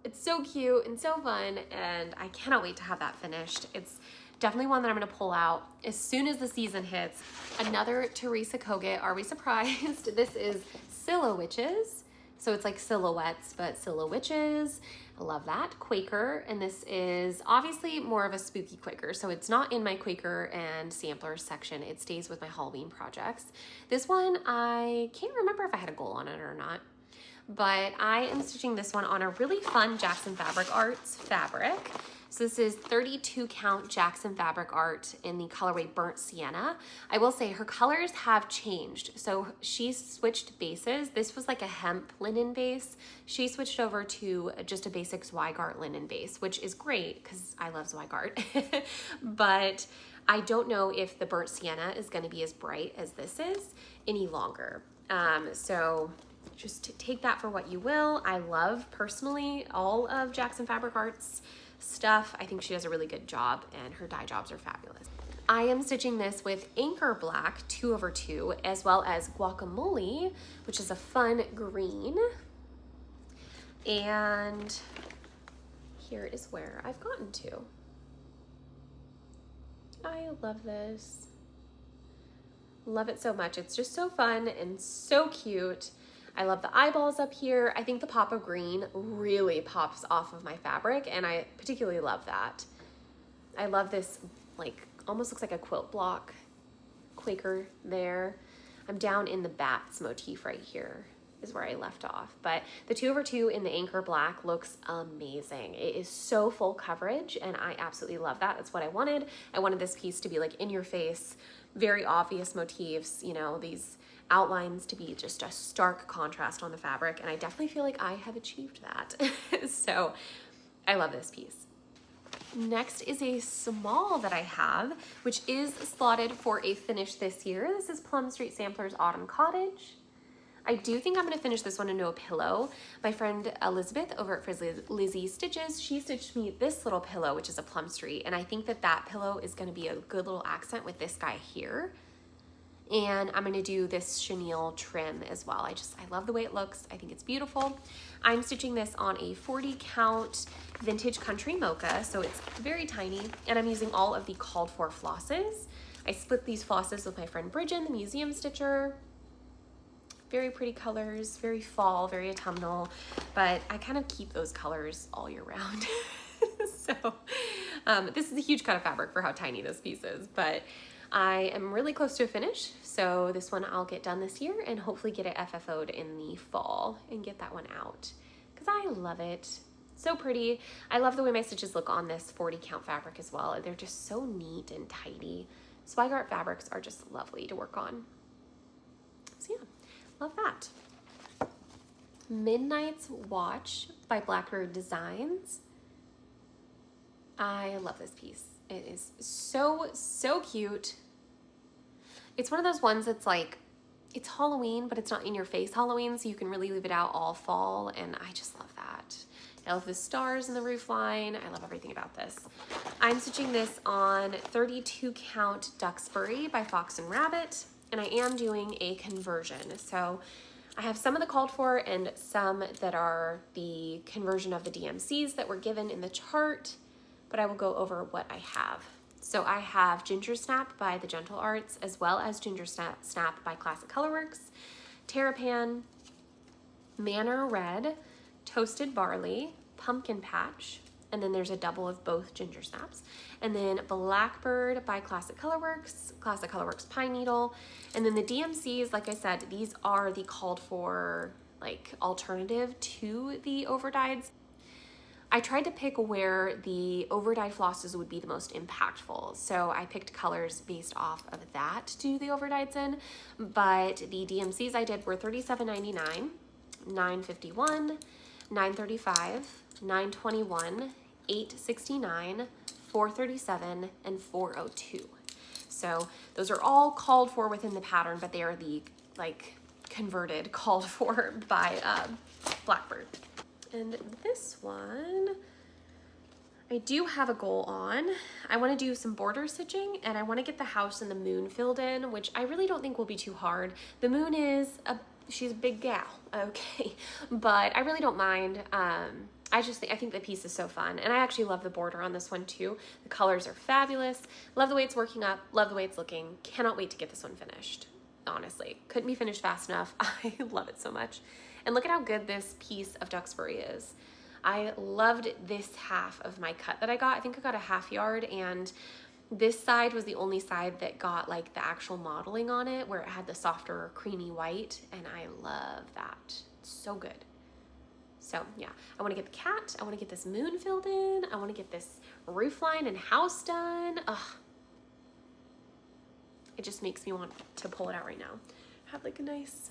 It's so cute and so fun, and I cannot wait to have that finished. It's definitely one that I'm gonna pull out as soon as the season hits. Another Teresa Kogut, Are We Surprised? This is Silhouettes. So it's like silhouettes, but Silhouettes. I love that. Quaker, and this is obviously more of a spooky Quaker, so it's not in my Quaker and samplers section. It stays with my Halloween projects. This one, I can't remember if I had a goal on it or not, but I am stitching this one on a really fun Jackson Fabric Arts fabric. So this is 32 count Jackson Fabric Art in the colorway Burnt Sienna. I will say her colors have changed. So she switched bases. This was like a hemp linen base. She switched over to just a basic Zweigart linen base, which is great because I love Zweigart. But I don't know if the burnt sienna is going to be as bright as this is any longer. So just take that for what you will. I love personally all of Jackson Fabric Arts stuff. I think she does a really good job and her dye jobs are fabulous. I am stitching this with Anchor Black 2/2 as well as Guacamole, which is a fun green. And here is where I've gotten to. I love this. Love it so much. It's just so fun and so cute. I love the eyeballs up here. I think the pop of green really pops off of my fabric, and I particularly love that. I love this, like, almost looks like a quilt block Quaker there. I'm down in the bats motif right here is where I left off. But the 2/2 in the Anchor Black looks amazing. It is so full coverage and I absolutely love that. That's what I wanted. I wanted this piece to be like in your face, very obvious motifs, you know, these outlines to be just a stark contrast on the fabric. And I definitely feel like I have achieved that. So I love this piece. Next is a small that I have, which is slotted for a finish this year. This is Plum Street Samplers Autumn Cottage. I do think I'm going to finish this one into a pillow. My friend Elizabeth over at Frizzly Lizzie Stitches, she stitched me this little pillow, which is a Plum Street, and I think that that pillow is going to be a good little accent with this guy here. And I'm going to do this chenille trim as well. I love the way it looks. I think it's beautiful. I'm stitching this on a 40 count vintage country mocha, so it's very tiny, and I'm using all of the called for flosses. I split these flosses with my friend Bridget, the museum stitcher. Very pretty colors, very fall, very autumnal, but I kind of keep those colors all year round. So this is a huge cut of fabric for how tiny this piece is, but I am really close to a finish. So this one I'll get done this year and hopefully get it FFO'd in the fall and get that one out because I love it. So pretty. I love the way my stitches look on this 40 count fabric as well. They're just so neat and tidy. Swag Art fabrics are just lovely to work on. So yeah. Love that. Midnight's Watch by Blackbird Designs. I love this piece. It is so, so cute. It's one of those ones that's like, it's Halloween, but it's not in your face Halloween, so you can really leave it out all fall, and I just love that. I love the stars in the roof line. I love everything about this. I'm stitching this on 32 count Duxbury by Fox and Rabbit. And I am doing a conversion. So I have some of the called for and some that are the conversion of the DMCs that were given in the chart, but I will go over what I have. So I have Ginger Snap by The Gentle Arts, as well as Ginger Snap by Classic Colorworks, Terrapan, Manor Red, Toasted Barley, Pumpkin Patch, and then there's a double of both Ginger Snaps. And then Blackbird by Classic Colorworks Pine Needle. And then the DMCs, like I said, these are the called for like alternative to the overdyes. I tried to pick where the overdyed flosses would be the most impactful. So I picked colors based off of that to do the overdyes in. But the DMCs I did were $37.99, $9.51, $9.35, $9.21, $8.69, $4.37, and $4.02. So those are all called for within the pattern, but they are the like converted called for by Blackbird. And this one, I do have a goal on. I want to do some border stitching and I want to get the house and the moon filled in, which I really don't think will be too hard. The moon is she's a big gal, okay, but I really don't mind. I think the piece is so fun, and I actually love the border on this one too. The colors are fabulous. Love the way it's working up. Love the way it's looking. Cannot wait to get this one finished. Honestly, couldn't be finished fast enough. I love it so much. And look at how good this piece of Duxbury is. I loved this half of my cut that I got. I think I got a half yard, and this side was the only side that got like the actual modeling on it, where it had the softer creamy white, and I love that. It's so good. So yeah, I want to get the cat. I want to get this moon filled in. I want to get this roof line and house done. Ugh. It just makes me want to pull it out right now. Have like a nice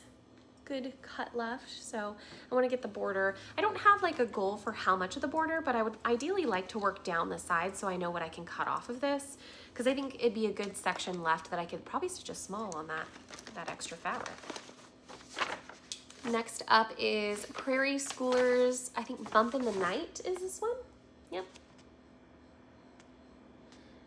good cut left, so I want to get the border. I don't have like a goal for how much of the border, but I would ideally like to work down the side so I know what I can cut off of this, because I think it'd be a good section left that I could probably stitch a small on that extra fabric. Next up is Prairie Schoolers, I think Bump in the Night is this one. Yep.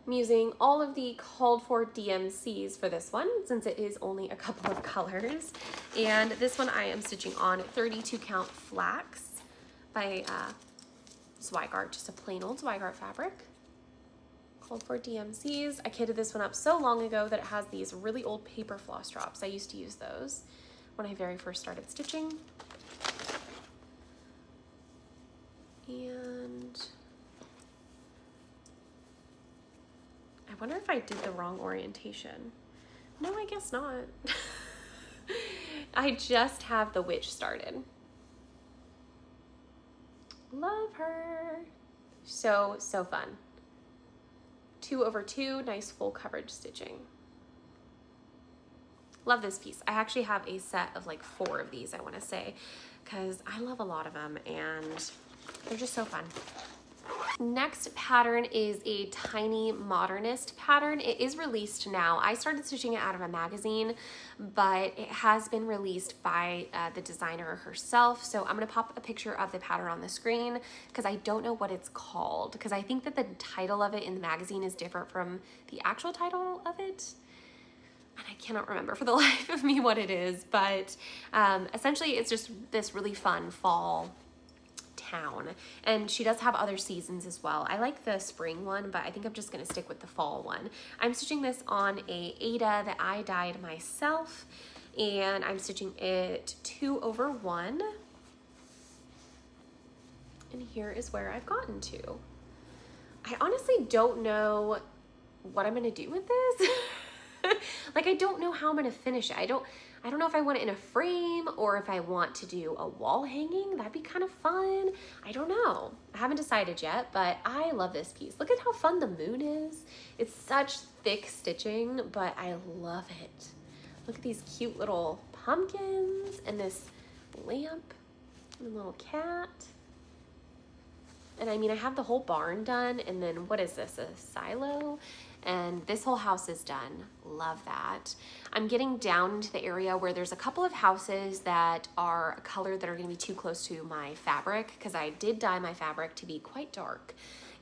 I'm using all of the called for DMCs for this one since it is only a couple of colors. And this one I am stitching on 32 count flax by Zweigart, just a plain old Zweigart fabric. Called for DMCs. I kitted this one up so long ago that it has these really old paper floss drops. I used to use those when I very first started stitching. And I wonder if I did the wrong orientation. No, I guess not. I just have the witch started. Love her. So fun. 2/2, nice full coverage stitching. Love this piece. I actually have a set of like 4 of these, I want to say, because I love a lot of them and they're just so fun. Next pattern is a tiny modernist pattern. It is released now. I started stitching it out of a magazine, but it has been released by the designer herself. So I'm gonna pop a picture of the pattern on the screen because I don't know what it's called, because I think that the title of it in the magazine is different from the actual title of it. And I cannot remember for the life of me what it is, but essentially it's just this really fun fall town, and she does have other seasons as well. I like the spring one, but I think I'm just going to stick with the fall one. I'm stitching this on a Aida that I dyed myself, and I'm stitching it 2/1, and here is where I've gotten to. I honestly don't know what I'm going to do with this. Like, I don't know how I'm going to finish it. I don't know if I want it in a frame or if I want to do a wall hanging. That'd be kind of fun. I don't know. I haven't decided yet, but I love this piece. Look at how fun the moon is. It's such thick stitching, but I love it. Look at these cute little pumpkins and this lamp and a little cat. And I mean, I have the whole barn done, and then what is this, a silo? And this whole house is done. Love that. I'm getting down into the area where there's a couple of houses that are a color that are gonna be too close to my fabric, because I did dye my fabric to be quite dark.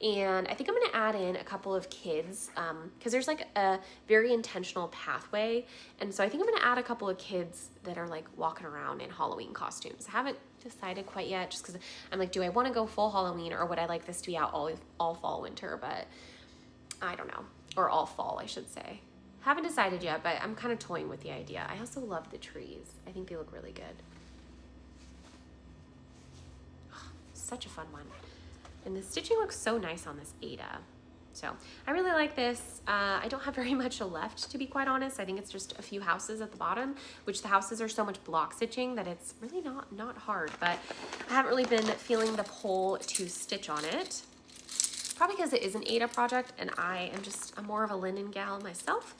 And I think I'm gonna add in a couple of kids, because there's like a very intentional pathway. And so I think I'm gonna add a couple of kids that are like walking around in Halloween costumes. I haven't decided quite yet, just because I'm like, do I wanna go full Halloween, or would I like this to be out all fall, winter? But I don't know. Or all fall, I should say. Haven't decided yet, but I'm kind of toying with the idea. I also love the trees. I think they look really good. Oh, such a fun one. And the stitching looks so nice on this Aida. So I really like this. I don't have very much left, to be quite honest. I think it's just a few houses at the bottom, which the houses are so much block stitching that it's really not hard, but I haven't really been feeling the pull to stitch on it. Probably because it is an Aida project and I'm more of a linen gal myself.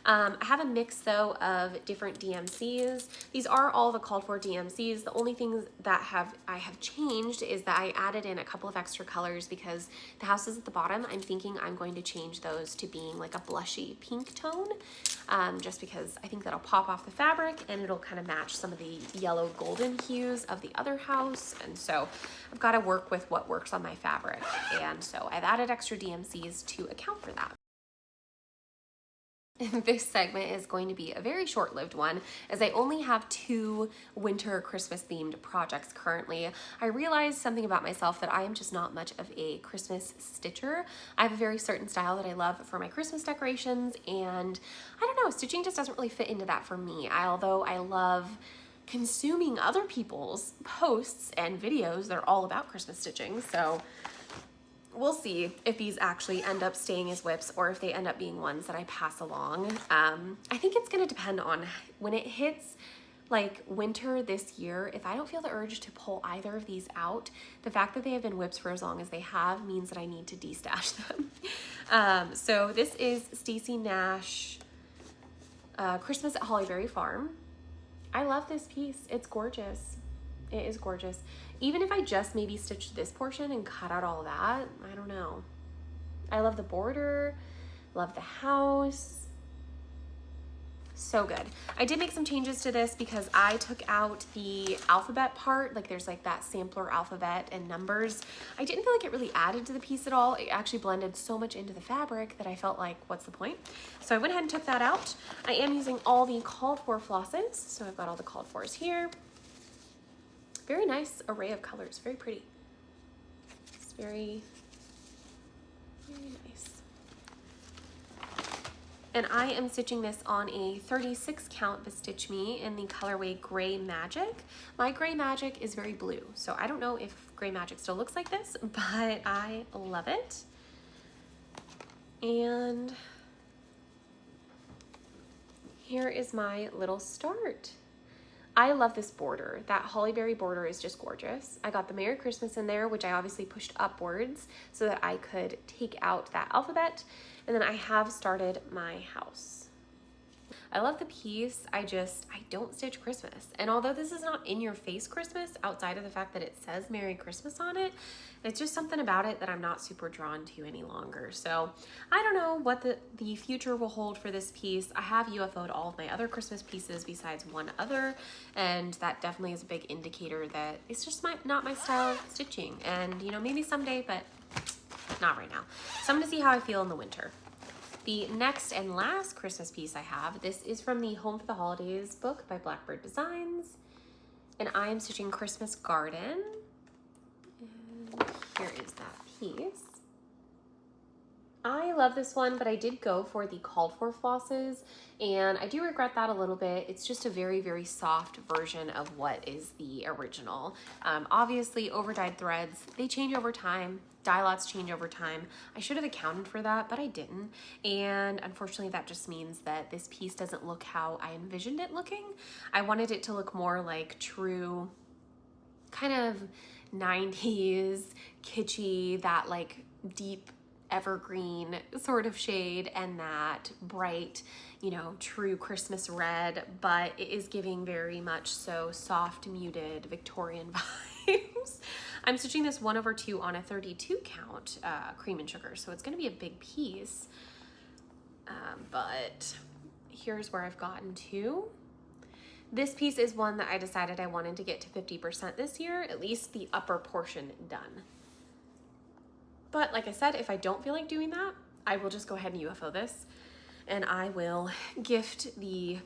I have a mix though of different DMCs. These are all the called for DMCs. The only things that I have changed is that I added in a couple of extra colors, because the houses at the bottom, I'm thinking I'm going to change those to being like a blushy pink tone, just because I think that'll pop off the fabric and it'll kind of match some of the yellow golden hues of the other house. And so I've got to work with what works on my fabric. And so I've added extra DMCs to account for that. This segment is going to be a very short-lived one, as I only have 2 winter Christmas themed projects currently. I realized something about myself, that I am just not much of a Christmas stitcher. I have a very certain style that I love for my Christmas decorations, and I don't know, stitching just doesn't really fit into that for me. Although I love consuming other people's posts and videos that are all about Christmas stitching. So we'll see if these actually end up staying as WIPs or if they end up being ones that I pass along. I think it's gonna depend on when it hits like winter this year. If I don't feel the urge to pull either of these out, the fact that they have been WIPs for as long as they have means that I need to destash them. So this is Stacey Nash Christmas at Hollyberry Farm. I love this piece. It's gorgeous. It is gorgeous. Even if I just maybe stitched this portion and cut out all that, I don't know. I love the border, love the house. So good. I did make some changes to this because I took out the alphabet part. Like there's like that sampler alphabet and numbers. I didn't feel like it really added to the piece at all. It actually blended so much into the fabric that I felt like, what's the point? So I went ahead and took that out. I am using all the called for flosses. So I've got all the called fors here. Very nice array of colors, very pretty. It's very, very nice. And I am stitching this on a 36 count Stitch Me in the colorway Gray Magic. My Gray Magic is very blue, so I don't know if Gray Magic still looks like this, but I love it. And here is my little start. I love this border. That hollyberry border is just gorgeous. I got the Merry Christmas in there, which I obviously pushed upwards so that I could take out that alphabet. And then I have started my house. I love the piece. I don't stitch Christmas. And although this is not in your face Christmas, outside of the fact that it says Merry Christmas on it, it's just something about it that I'm not super drawn to any longer. So I don't know what the future will hold for this piece. I have UFO'd all of my other Christmas pieces besides one other, and that definitely is a big indicator that it's just not my style of stitching. And you know, maybe someday, but not right now. So I'm gonna see how I feel in the winter. The next and last Christmas piece I have, this is from the Home for the Holidays book by Blackbird Designs. And I am stitching Christmas Garden. And here is that piece. I love this one, but I did go for the called for flosses, and I do regret that a little bit. It's just a very, very soft version of what is the original. Obviously, over-dyed threads, they change over time. Dye lots change over time. I should have accounted for that, but I didn't. And unfortunately, that just means that this piece doesn't look how I envisioned it looking. I wanted it to look more like true, kind of 90s, kitschy, that like deep evergreen sort of shade and that bright, you know, true Christmas red, but it is giving very much so soft, muted Victorian vibes. I'm stitching this 1/2 on a 32 count cream and sugar, so it's going to be a big piece, but here's where I've gotten to. This piece is one that I decided I wanted to get to 50% this year, at least the upper portion done. But like I said, if I don't feel like doing that, I will just go ahead and UFO this, and I will gift the,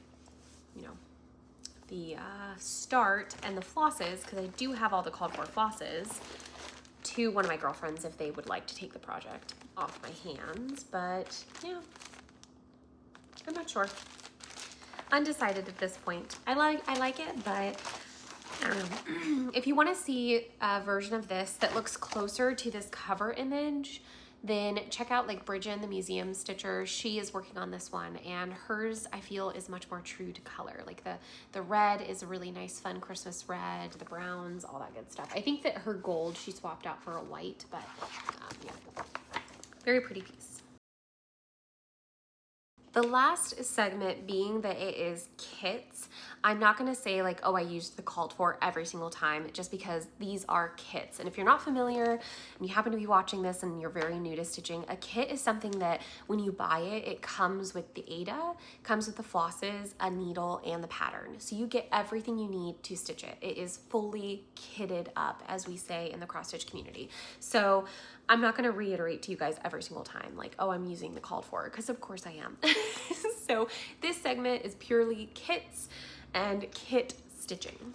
you know, the start and the flosses, because I do have all the called for flosses, to one of my girlfriends if they would like to take the project off my hands. But yeah, I'm not sure. Undecided at this point. I like it, but I don't know. If you want to see a version of this that looks closer to this cover image, then check out like Bridget, the museum stitcher. She is working on this one, and hers I feel is much more true to color. Like the red is a really nice fun Christmas red, the browns, all that good stuff. I think that her gold she swapped out for a white, but yeah, very pretty piece. The last segment being that it is kits. I'm not gonna say like, oh, I used the called for every single time, just because these are kits. And if you're not familiar and you happen to be watching this and you're very new to stitching, a kit is something that when you buy it, it comes with the Aida, comes with the flosses, a needle, and the pattern. So you get everything you need to stitch it. It is fully kitted up, as we say in the cross stitch community. So I'm not going to reiterate to you guys every single time like, oh, I'm using the called for, because of course I am. So this segment is purely kits and kit stitching.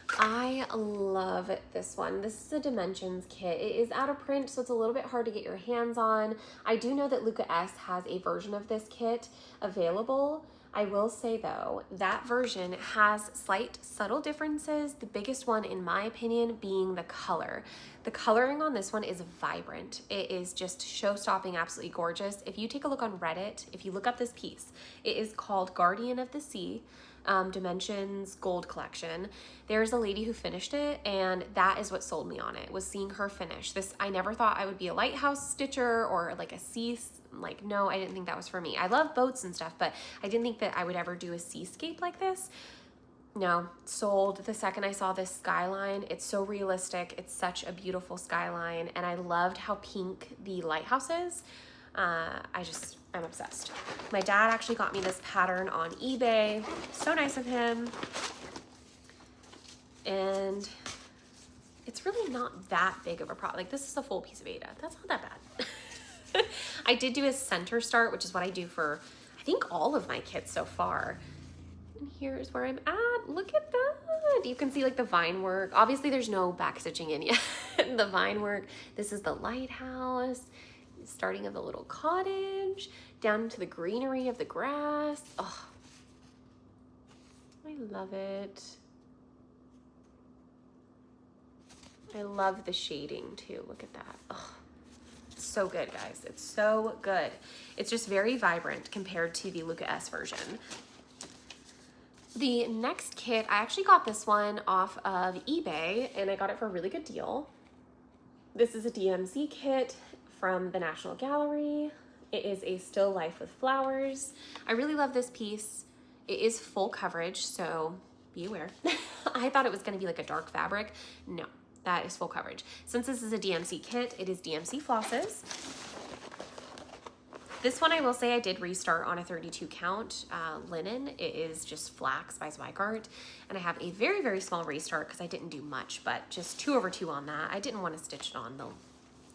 I love this one. This is a Dimensions kit. It is out of print, so it's a little bit hard to get your hands on. I do know that Luca S has a version of this kit available. I will say though, that version has slight subtle differences. The biggest one in my opinion being the color. The coloring on this one is vibrant. It is just show-stopping, absolutely gorgeous. If you take a look on Reddit, if you look up this piece, it is called Guardian of the Sea, Dimensions Gold Collection. There's a lady who finished it, and that is what sold me on it, was seeing her finish. This, I never thought I would be a lighthouse stitcher or like a sea, like no, I didn't think that was for me. I love boats and stuff, but I didn't think that I would ever do a seascape like this. No, sold the second I saw this skyline. It's so realistic. It's such a beautiful skyline. And I loved how pink the lighthouse is. I'm obsessed. My dad actually got me this pattern on eBay. So nice of him. And it's really not that big of a problem. Like, this is a full piece of Ada. That's not that bad. I did do a center start, which is what I do for, I think, all of my kits so far. And here's where I'm at. Look at that. You can see like the vine work. Obviously there's no back stitching in yet. The vine work. This is the lighthouse. Starting of the little cottage. Down into the greenery of the grass. Oh, I love it. I love the shading too. Look at that. Oh, it's so good, guys. It's so good. It's just very vibrant compared to the Luca S version. The next kit, I actually got this one off of eBay and I got it for a really good deal. This is a DMC kit from the National Gallery. It is a still life with flowers. I really love this piece. It is full coverage, so be aware. I thought it was gonna be like a dark fabric. No, that is full coverage. Since this is a DMC kit, it is DMC flosses. This one I will say I did restart on a 32 count linen. It is just flax by Zweigart. And I have a very, very small restart because I didn't do much, but just 2/2 on that. I didn't want to stitch it on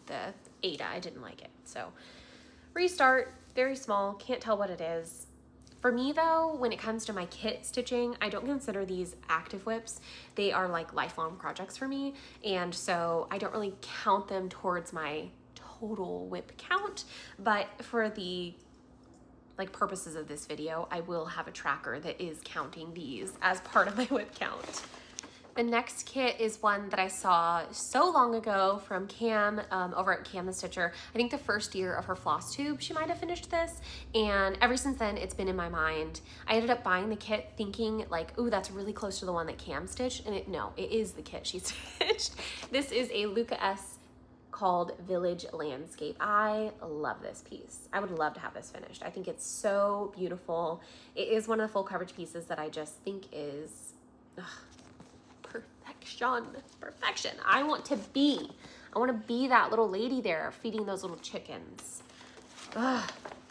the Ada. I didn't like it. So restart, very small, can't tell what it is. For me though, when it comes to my kit stitching, I don't consider these active WIPs. They are like lifelong projects for me. And so I don't really count them towards my total WIP count, but for the purposes of this video, I will have a tracker that is counting these as part of my WIP count. The next kit is one that I saw so long ago from Cam over at Cam the Stitcher. I think the first year of her floss tube, she might have finished this. And ever since then, it's been in my mind. I ended up buying the kit thinking like, ooh, that's really close to the one that Cam stitched. And no, it is the kit she stitched. This is a Luca S called Village Landscape. I love this piece. I would love to have this finished. I think it's so beautiful. It is one of the full coverage pieces that I just think is perfection. I want to be that little lady there feeding those little chickens.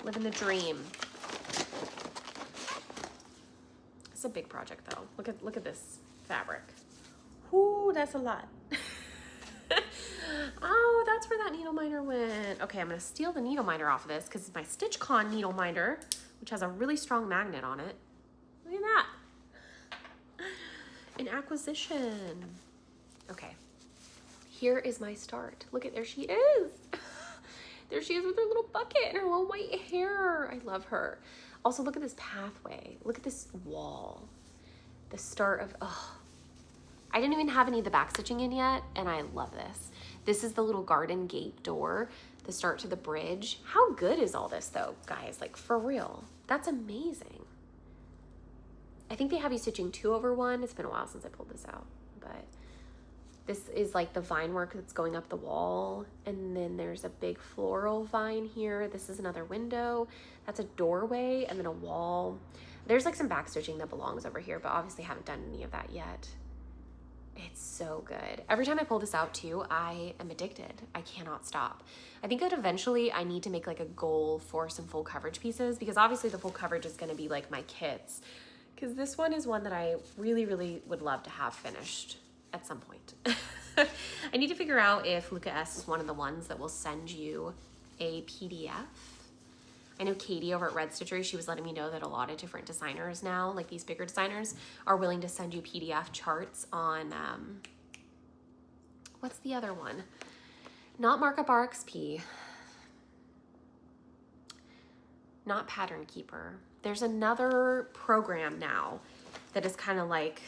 Living the dream. It's a big project though. Look at this fabric. Ooh, that's a lot. Oh, that's where that needle minder went. Okay, I'm gonna steal the needle minder off of this because it's my StitchCon needle minder, which has a really strong magnet on it. Look at that. An acquisition. Okay, here is my start. Look at, there she is. There she is with her little bucket and her little white hair. I love her. Also, look at this pathway. Look at this wall. The start of, I didn't even have any of the back stitching in yet, and I love this. This is the little garden gate door, the start to the bridge. How good is all this though, guys? Like, for real. That's amazing. I think they have you stitching 2/1. It's been a while since I pulled this out, but this is like the vine work that's going up the wall. And then there's a big floral vine here. This is another window. That's a doorway and then a wall. There's like some back stitching that belongs over here, but obviously haven't done any of that yet. It's so good. Every time I pull this out too, I am addicted. I cannot stop. I think that eventually I need to make like a goal for some full coverage pieces, because obviously the full coverage is going to be like my kits, because this one is one that I really, really would love to have finished at some point. I need to figure out if Luca S is one of the ones that will send you a PDF. I know Katie over at Red Stitchery, she was letting me know that a lot of different designers now, like these bigger designers, are willing to send you PDF charts on, what's the other one? Not Markup RXP. Not Pattern Keeper. There's another program now that is kind of like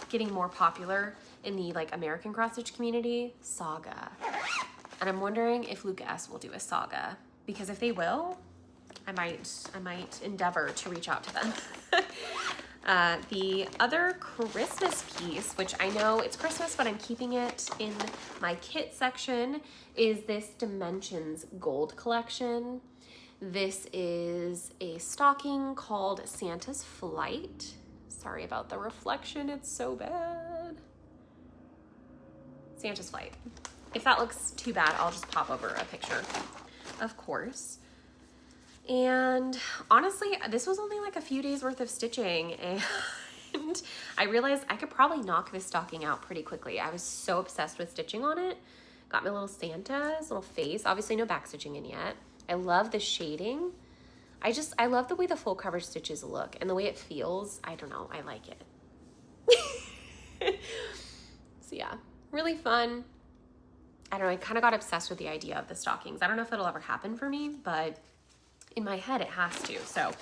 getting more popular in the like American cross stitch community, Saga. And I'm wondering if Luca S will do a Saga, because if they will, I might endeavor to reach out to them. The other Christmas piece, which I know it's Christmas, but I'm keeping it in my kit section, is this Dimensions Gold Collection. This is a stocking called Santa's Flight. Sorry about the reflection, it's so bad. Santa's flight. If that looks too bad, I'll just pop over a picture, of course. And honestly, this was only like a few days worth of stitching, and I realized I could probably knock this stocking out pretty quickly. I was so obsessed with stitching on it. Got my little Santa, his little face. Obviously no back stitching in yet. I love the shading. I love the way the full coverage stitches look and the way it feels. I don't know, I like it. So yeah, really fun. I don't know, I kind of got obsessed with the idea of the stockings. I don't know if it'll ever happen for me, but in my head it has to. So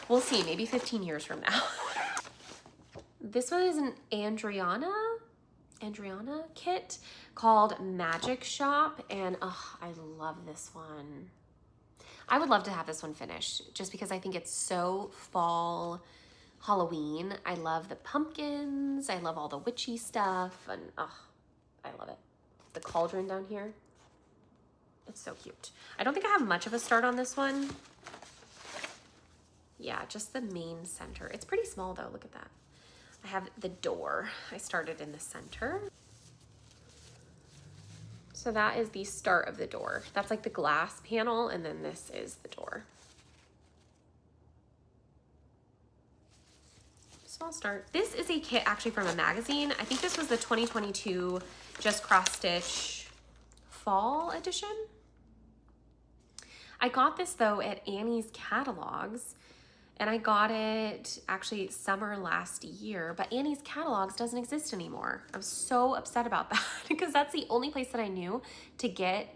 we'll see, maybe 15 years from now. This one is an Andriana kit called Magic Shop, and oh, I love this one. I would love to have this one finished just because I think it's so fall Halloween. I love the pumpkins. I love all the witchy stuff, and oh, I love it. The cauldron down here. It's so cute. I don't think I have much of a start on this one. Yeah, just the main center. It's pretty small though, look at that. I have the door. I started in the center. So that is the start of the door. That's like the glass panel, and then this is the door. Small start. This is a kit actually from a magazine. I think this was the 2022 Just Cross Stitch Fall edition. I got this though at Annie's Catalogs, and I got it actually summer last year, but Annie's Catalogs doesn't exist anymore. I'm so upset about that because that's the only place that I knew to get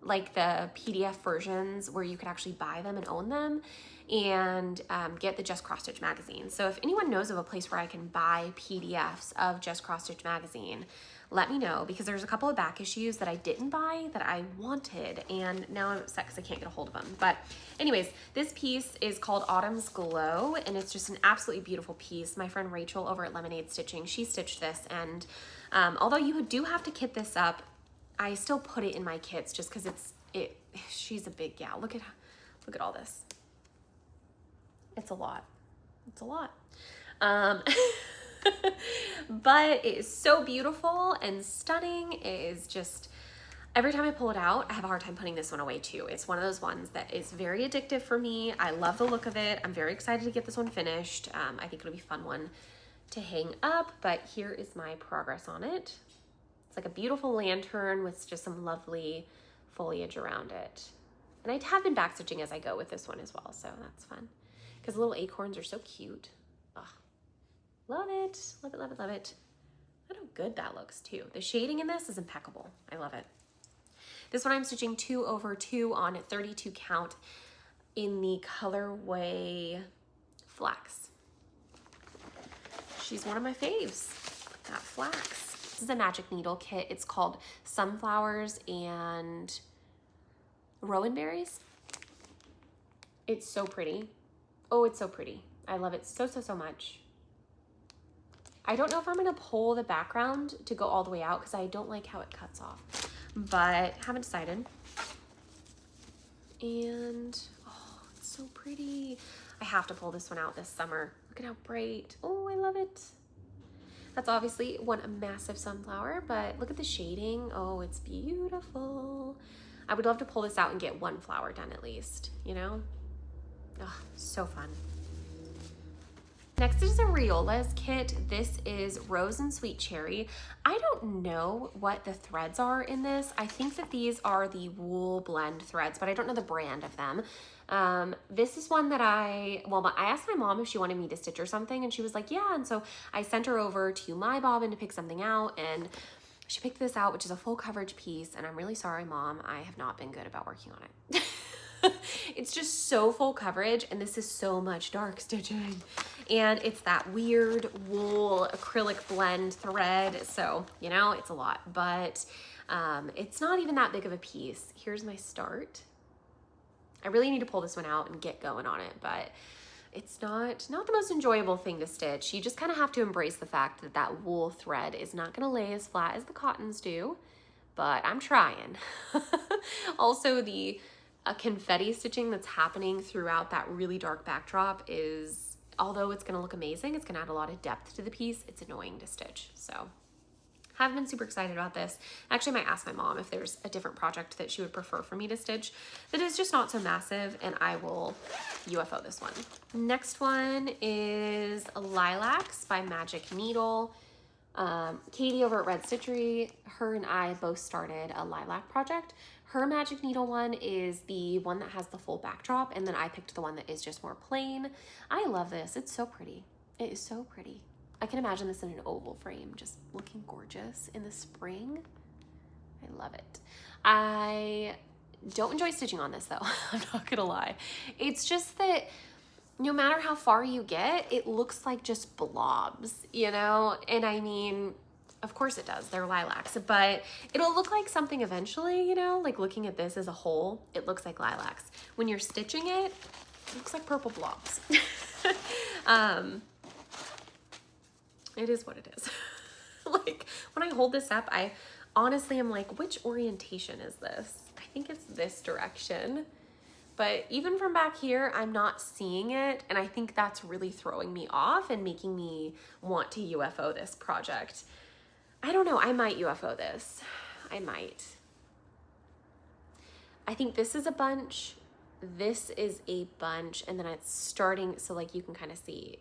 like the PDF versions where you could actually buy them and own them, and get the Just Cross Stitch magazine. So if anyone knows of a place where I can buy PDFs of Just Cross Stitch magazine, let me know, because there's a couple of back issues that I didn't buy that I wanted, and now I'm upset because I can't get a hold of them. But anyways, this piece is called Autumn's Glow, and it's just an absolutely beautiful piece. My friend Rachel over at Lemonade Stitching, she stitched this, and although you do have to kit this up, I still put it in my kits just because she's a big gal. Look at all this. It's a lot. It's a lot. But it is so beautiful and stunning. It is just, every time I pull it out, I have a hard time putting this one away too. It's one of those ones that is very addictive for me. I love the look of it. I'm very excited to get this one finished. I think it'll be a fun one to hang up, but here is my progress on it. It's like a beautiful lantern with just some lovely foliage around it. And I have been backstitching as I go with this one as well, so that's fun. Because the little acorns are so cute. Ugh. Love it, love it, love it, love it. Look how good that looks too. The shading in this is impeccable. I love it. This one I'm stitching 2/2 on 32 count in the colorway Flax. She's one of my faves, that Flax. This is a magic needle kit. It's called Sunflowers and Rowan Berries. It's so pretty. Oh, it's so pretty. I love it so, so, so much. I don't know if I'm gonna pull the background to go all the way out because I don't like how it cuts off, but haven't decided. And oh, it's so pretty. I have to pull this one out this summer. Look at how bright. Oh, I love it. That's obviously one massive sunflower, but look at the shading. Oh, it's beautiful. I would love to pull this out and get one flower done at least, you know? Oh, so fun. Next is a Riola's kit. This is Rose and Sweet Cherry. I don't know what the threads are in this. I think that these are the wool blend threads, but I don't know the brand of them. This is one that I asked my mom if she wanted me to stitch or something, and she was like, yeah. And so I sent her over to my bobbin to pick something out, and she picked this out, which is a full coverage piece. And I'm really sorry, Mom. I have not been good about working on it. It's just so full coverage, and this is so much dark stitching, and it's that weird wool acrylic blend thread, so you know it's a lot, but it's not even that big of a piece. Here's my start. I really need to pull this one out and get going on it, but it's not the most enjoyable thing to stitch. You just kind of have to embrace the fact that that wool thread is not going to lay as flat as the cottons do, but I'm trying. Also, the confetti stitching that's happening throughout that really dark backdrop is although it's gonna look amazing, it's gonna add a lot of depth to the piece, it's annoying to stitch. So haven't been super excited about this. Actually, I might ask my mom if there's a different project that she would prefer for me to stitch that is just not so massive, and I will UFO this one. Next one is Lilacs by Magic Needle. Katie over at Red Stitchery, her and I both started a lilac project. Her Magic Needle one is the one that has the full backdrop, and then I picked the one that is just more plain. I love this. It's so pretty. It is so pretty. I can imagine this in an oval frame, just looking gorgeous in the spring. I love it. I don't enjoy stitching on this though, I'm not gonna lie. It's just that no matter how far you get, it looks like just blobs, you know? And I mean, of course it does, they're lilacs, but it'll look like something eventually, you know? Like looking at this as a whole, it looks like lilacs. When you're stitching it, it looks like purple blobs. It is what it is. Like when I hold this up, I honestly am like, which orientation is this? I think it's this direction. But even from back here, I'm not seeing it. And I think that's really throwing me off and making me want to UFO this project. I don't know, I might UFO this. I might. I think this is a bunch. This is a bunch. And then it's starting, so like you can kind of see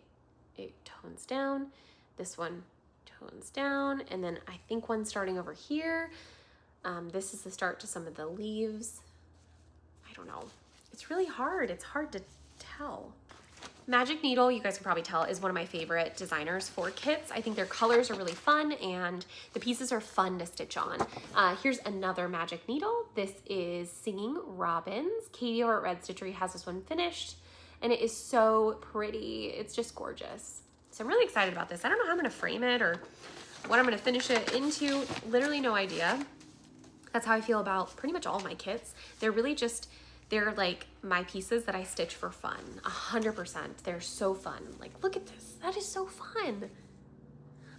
it tones down. This one tones down, and then I think one starting over here. This is the start to some of the leaves. I don't know. It's really hard. It's hard to tell. Magic Needle, you guys can probably tell, is one of my favorite designers for kits. I think their colors are really fun, and the pieces are fun to stitch on. Here's another Magic Needle. This is Singing Robins. Katie over at Red Stitchery has this one finished, and it is so pretty. It's just gorgeous. So I'm really excited about this. I don't know how I'm gonna frame it or what I'm gonna finish it into. Literally no idea. That's how I feel about pretty much all my kits. They're really just, they're like my pieces that I stitch for fun, 100%. They're so fun. Like, look at this, that is so fun.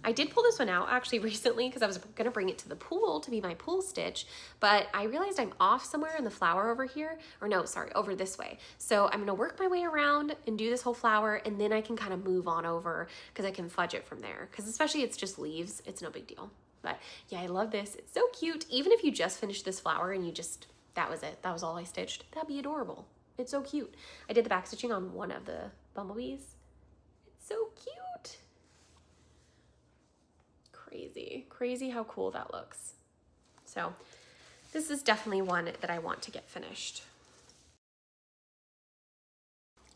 I did pull this one out actually recently because I was gonna bring it to the pool to be my pool stitch, but I realized I'm off somewhere in the flower over here, or no, sorry, over this way. So I'm gonna work my way around and do this whole flower, and then I can kind of move on over because I can fudge it from there. Because especially it's just leaves, it's no big deal. But yeah, I love this, it's so cute. Even if you just finished this flower and you just, that was it, that was all I stitched, that'd be adorable. It's so cute. I did the back stitching on one of the bumblebees. It's so cute. Crazy how cool that looks. So this is definitely one that I want to get finished.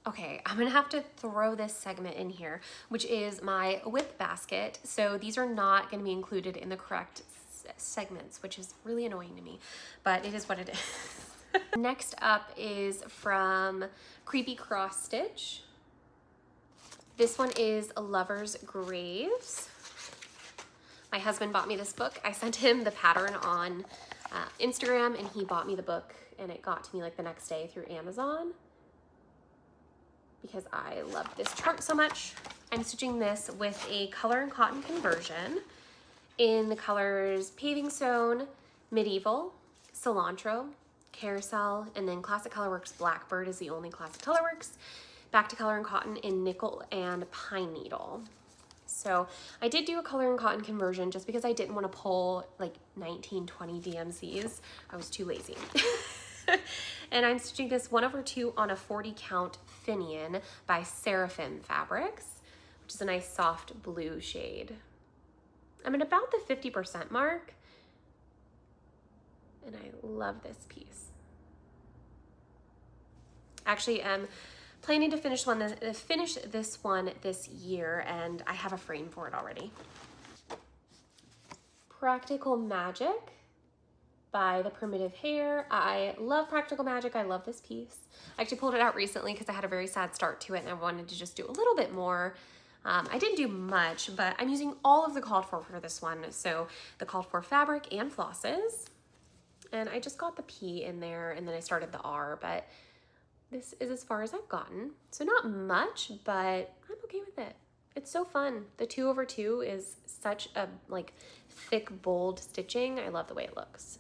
Okay, I'm gonna have to throw this segment in here, which is my WIP basket. So these are not gonna be included in the correct segments, which is really annoying to me, but it is what it is. Next up is from Creepy Cross Stitch. This one is Lover's Graves. My husband bought me this book. I sent him the pattern on Instagram, and he bought me the book, and it got to me like the next day through Amazon because I love this chart so much. I'm stitching this with a color and cotton conversion in the colors Paving Stone, Medieval, Cilantro, Carousel, and then Classic Colorworks Blackbird is the only Classic Colorworks. Back to color and cotton in Nickel and Pine Needle. So I did do a color and cotton conversion just because I didn't want to pull like 19, 20 DMCs. I was too lazy. And I'm stitching this 1/2 on a 40 count Finian by Seraphim Fabrics, which is a nice soft blue shade. I'm at about the 50% mark, and I love this piece. Actually, planning to finish this one this year, and I have a frame for it already. Practical Magic by The Primitive Hare. I love Practical Magic. I love this piece. I actually pulled it out recently because I had a very sad start to it, and I wanted to just do a little bit more. I didn't do much, but I'm using all of the called for this one. So the called for fabric and flosses, and I just got the P in there, and then I started the R, but this is as far as I've gotten. So not much, but I'm okay with it. It's so fun. The 2/2 is such a like thick, bold stitching. I love the way it looks.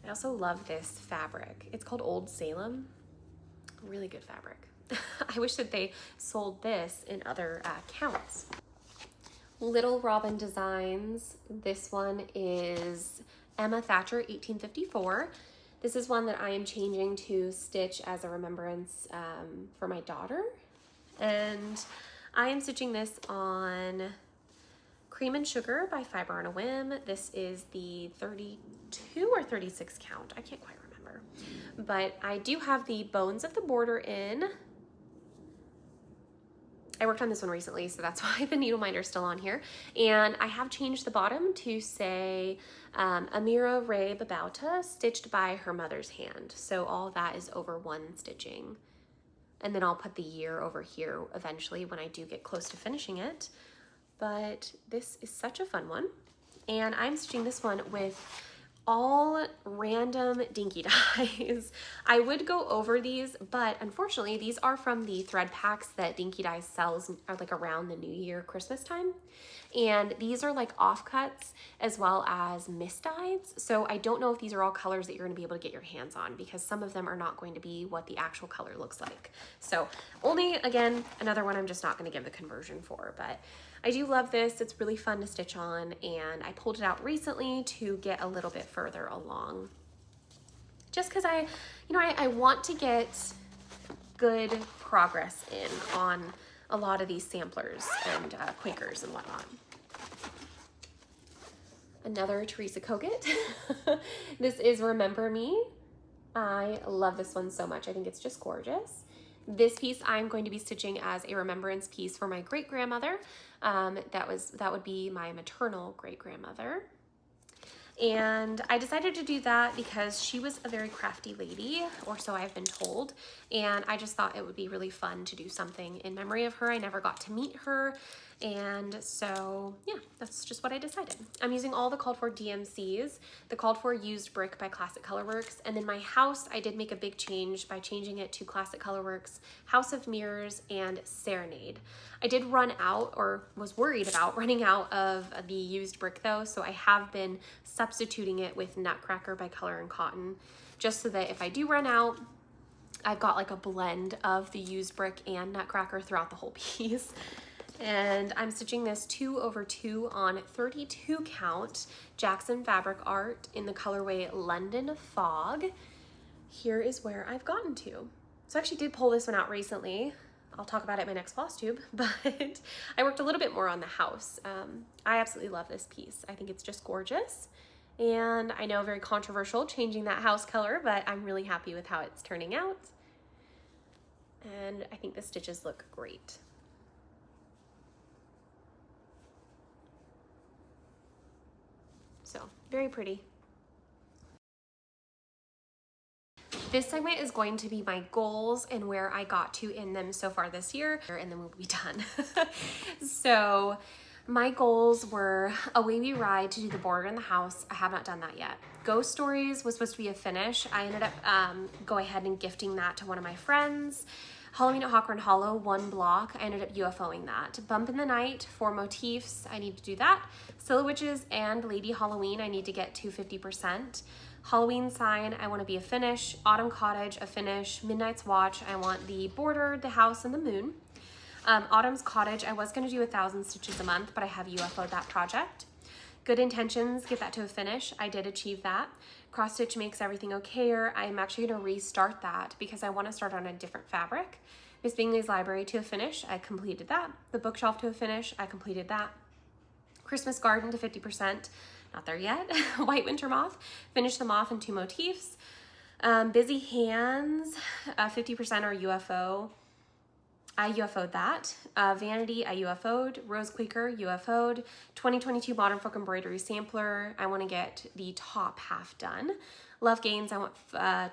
I also love this fabric. It's called Old Salem. Really good fabric. I wish that they sold this in other counts. Little Robin Designs. This one is Emma Thatcher 1854. This is one that I am changing to stitch as a remembrance for my daughter. And I am stitching this on Cream and Sugar by Fiber on a Whim. This is the 32 or 36 count. I can't quite remember. But I do have the bones of the border in. I worked on this one recently, so that's why the needle minder is still on here. And I have changed the bottom to say Amira Ray Babauta, stitched by her mother's hand. So all that is over one stitching. And then I'll put the year over here eventually when I do get close to finishing it. But this is such a fun one. And I'm stitching this one with all random dinky dyes. I would go over these, but unfortunately these are from the thread packs that Dinky Dyes sells like around the New Year, Christmas time. And these are like offcuts as well as misdyes. So I don't know if these are all colors that you're gonna be able to get your hands on, because some of them are not going to be what the actual color looks like. So only, again, another one I'm just not gonna give the conversion for, but I do love this. It's really fun to stitch on, and I pulled it out recently to get a little bit further along. Just because I want to get good progress in on a lot of these samplers and Quakers and whatnot. Another Teresa Kogut. This is Remember Me. I love this one so much. I think it's just gorgeous. This piece I'm going to be stitching as a remembrance piece for my great-grandmother. That would be my maternal great-grandmother. And I decided to do that because she was a very crafty lady, or so I've been told. And I just thought it would be really fun to do something in memory of her. I never got to meet her. And so, yeah, that's just what I decided. I'm using all the called for DMCs, the called for used brick by Classic Colorworks. And then my house, I did make a big change by changing it to Classic Colorworks, House of Mirrors, and Serenade. I did run out, or was worried about running out of the used brick though. So I have been substituting it with Nutcracker by Color and Cotton, just so that if I do run out, I've got like a blend of the used brick and Nutcracker throughout the whole piece. And I'm stitching this 2/2 on 32 count Jackson Fabric Art in the colorway London Fog. Here is where I've gotten to. So I actually did pull this one out recently. I'll talk about it in my next floss tube, but I worked a little bit more on the house. I absolutely love this piece. I think it's just gorgeous. And I know very controversial changing that house color, but I'm really happy with how it's turning out. And I think the stitches look great. So very pretty. This segment is going to be my goals and where I got to in them so far this year, and then we'll be done. So my goals were a wavy ride to do the border in the house. I have not done that yet. Ghost Stories was supposed to be a finish. I ended up go ahead and gifting that to one of my friends. Halloween at Hawker and Hollow, 1 block. I ended up UFOing that. Bump in the Night, 4 motifs. I need to do that. Silhouette Witches and Lady Halloween, I need to get to 50%. Halloween Sign, I want to be a finish. Autumn Cottage, a finish. Midnight's Watch, I want the border, the house, and the moon. Autumn's Cottage, I was going to do 1,000 stitches a month, but I have UFO'd that project. Good Intentions, get that to a finish. I did achieve that. Cross Stitch Makes Everything Okayer. I'm actually going to restart that because I want to start on a different fabric. Miss Bingley's Library to a finish. I completed that. The Bookshelf to a finish. I completed that. Christmas Garden to 50%. Not there yet. White Winter Moth. Finished the moth in 2 motifs. Busy Hands, 50% are UFO. I UFO'd that. Vanity, I UFO'd. Rose Quaker, UFO'd. 2022 Modern Folk Embroidery Sampler, I want to get the top half done. Love Gains, I want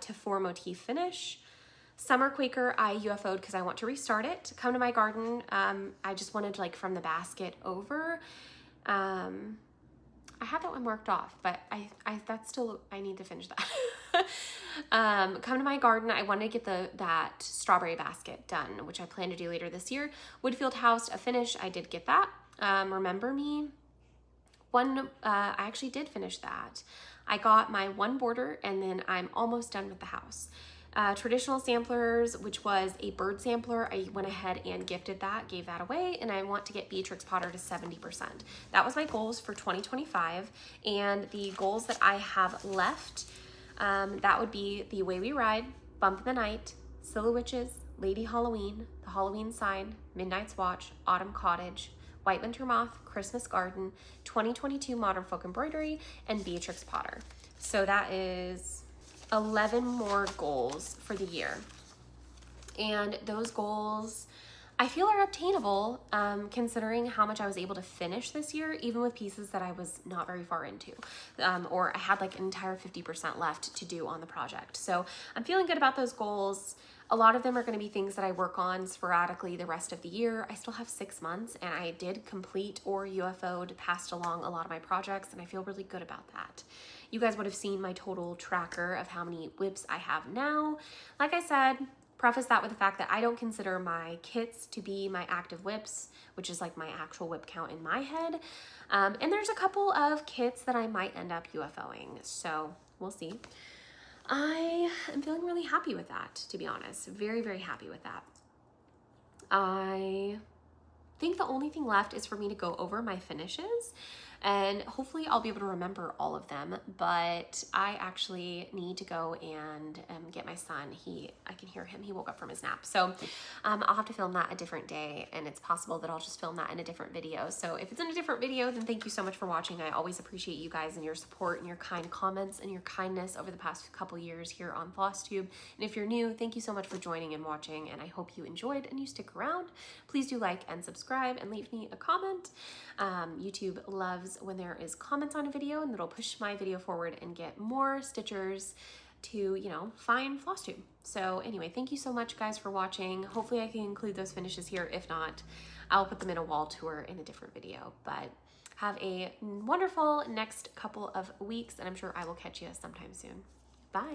to 4 motif finish. Summer Quaker, I UFO'd because I want to restart it. Come to My Garden, I just wanted like from the basket over. I have that one marked off, but that's still, I need to finish that. Come to My Garden, I want to get that strawberry basket done, which I plan to do later this year. Woodfield House, a finish, I did get that. Remember Me, I actually did finish that. I got my 1 border and then I'm almost done with the house. Traditional samplers, which was a bird sampler, I went ahead and gifted that, gave that away, and I want to get Beatrix Potter to 70%. That was my goals for 2025, and the goals that I have left, that would be The Way We Ride, Bump in the Night, Silly Witches, Lady Halloween, The Halloween Sign, Midnight's Watch, Autumn Cottage, White Winter Moth, Christmas Garden, 2022 Modern Folk Embroidery, and Beatrix Potter. So that is 11 more goals for the year. And those goals I feel are obtainable, considering how much I was able to finish this year, even with pieces that I was not very far into, or I had like an entire 50% left to do on the project. So I'm feeling good about those goals. A lot of them are going to be things that I work on sporadically the rest of the year. I still have 6 months, and I did complete or UFO'd, passed along a lot of my projects, and I feel really good about that. You guys would have seen my total tracker of how many WIPs I have now. Like I said, preface that with the fact that I don't consider my kits to be my active WIPs, which is like my actual WIP count in my head. And there's a couple of kits that I might end up UFOing, so we'll see. I am feeling really happy with that, to be honest. Very, very happy with that. I think the only thing left is for me to go over my finishes, and hopefully I'll be able to remember all of them, but I actually need to go and get my son. I can hear him, he woke up from his nap. So I'll have to film that a different day, and it's possible that I'll just film that in a different video. So if it's in a different video, then thank you so much for watching. I always appreciate you guys and your support and your kind comments and your kindness over the past couple years here on FlossTube. And if you're new, thank you so much for joining and watching, and I hope you enjoyed and you stick around. Please do like and subscribe and leave me a comment. YouTube loves when there is comments on a video, and it'll push my video forward and get more stitchers to, you know, find FlossTube. So anyway, thank you so much guys for watching. Hopefully I can include those finishes here. If not, I'll put them in a wall tour in a different video. But have a wonderful next couple of weeks, and I'm sure I will catch you sometime soon.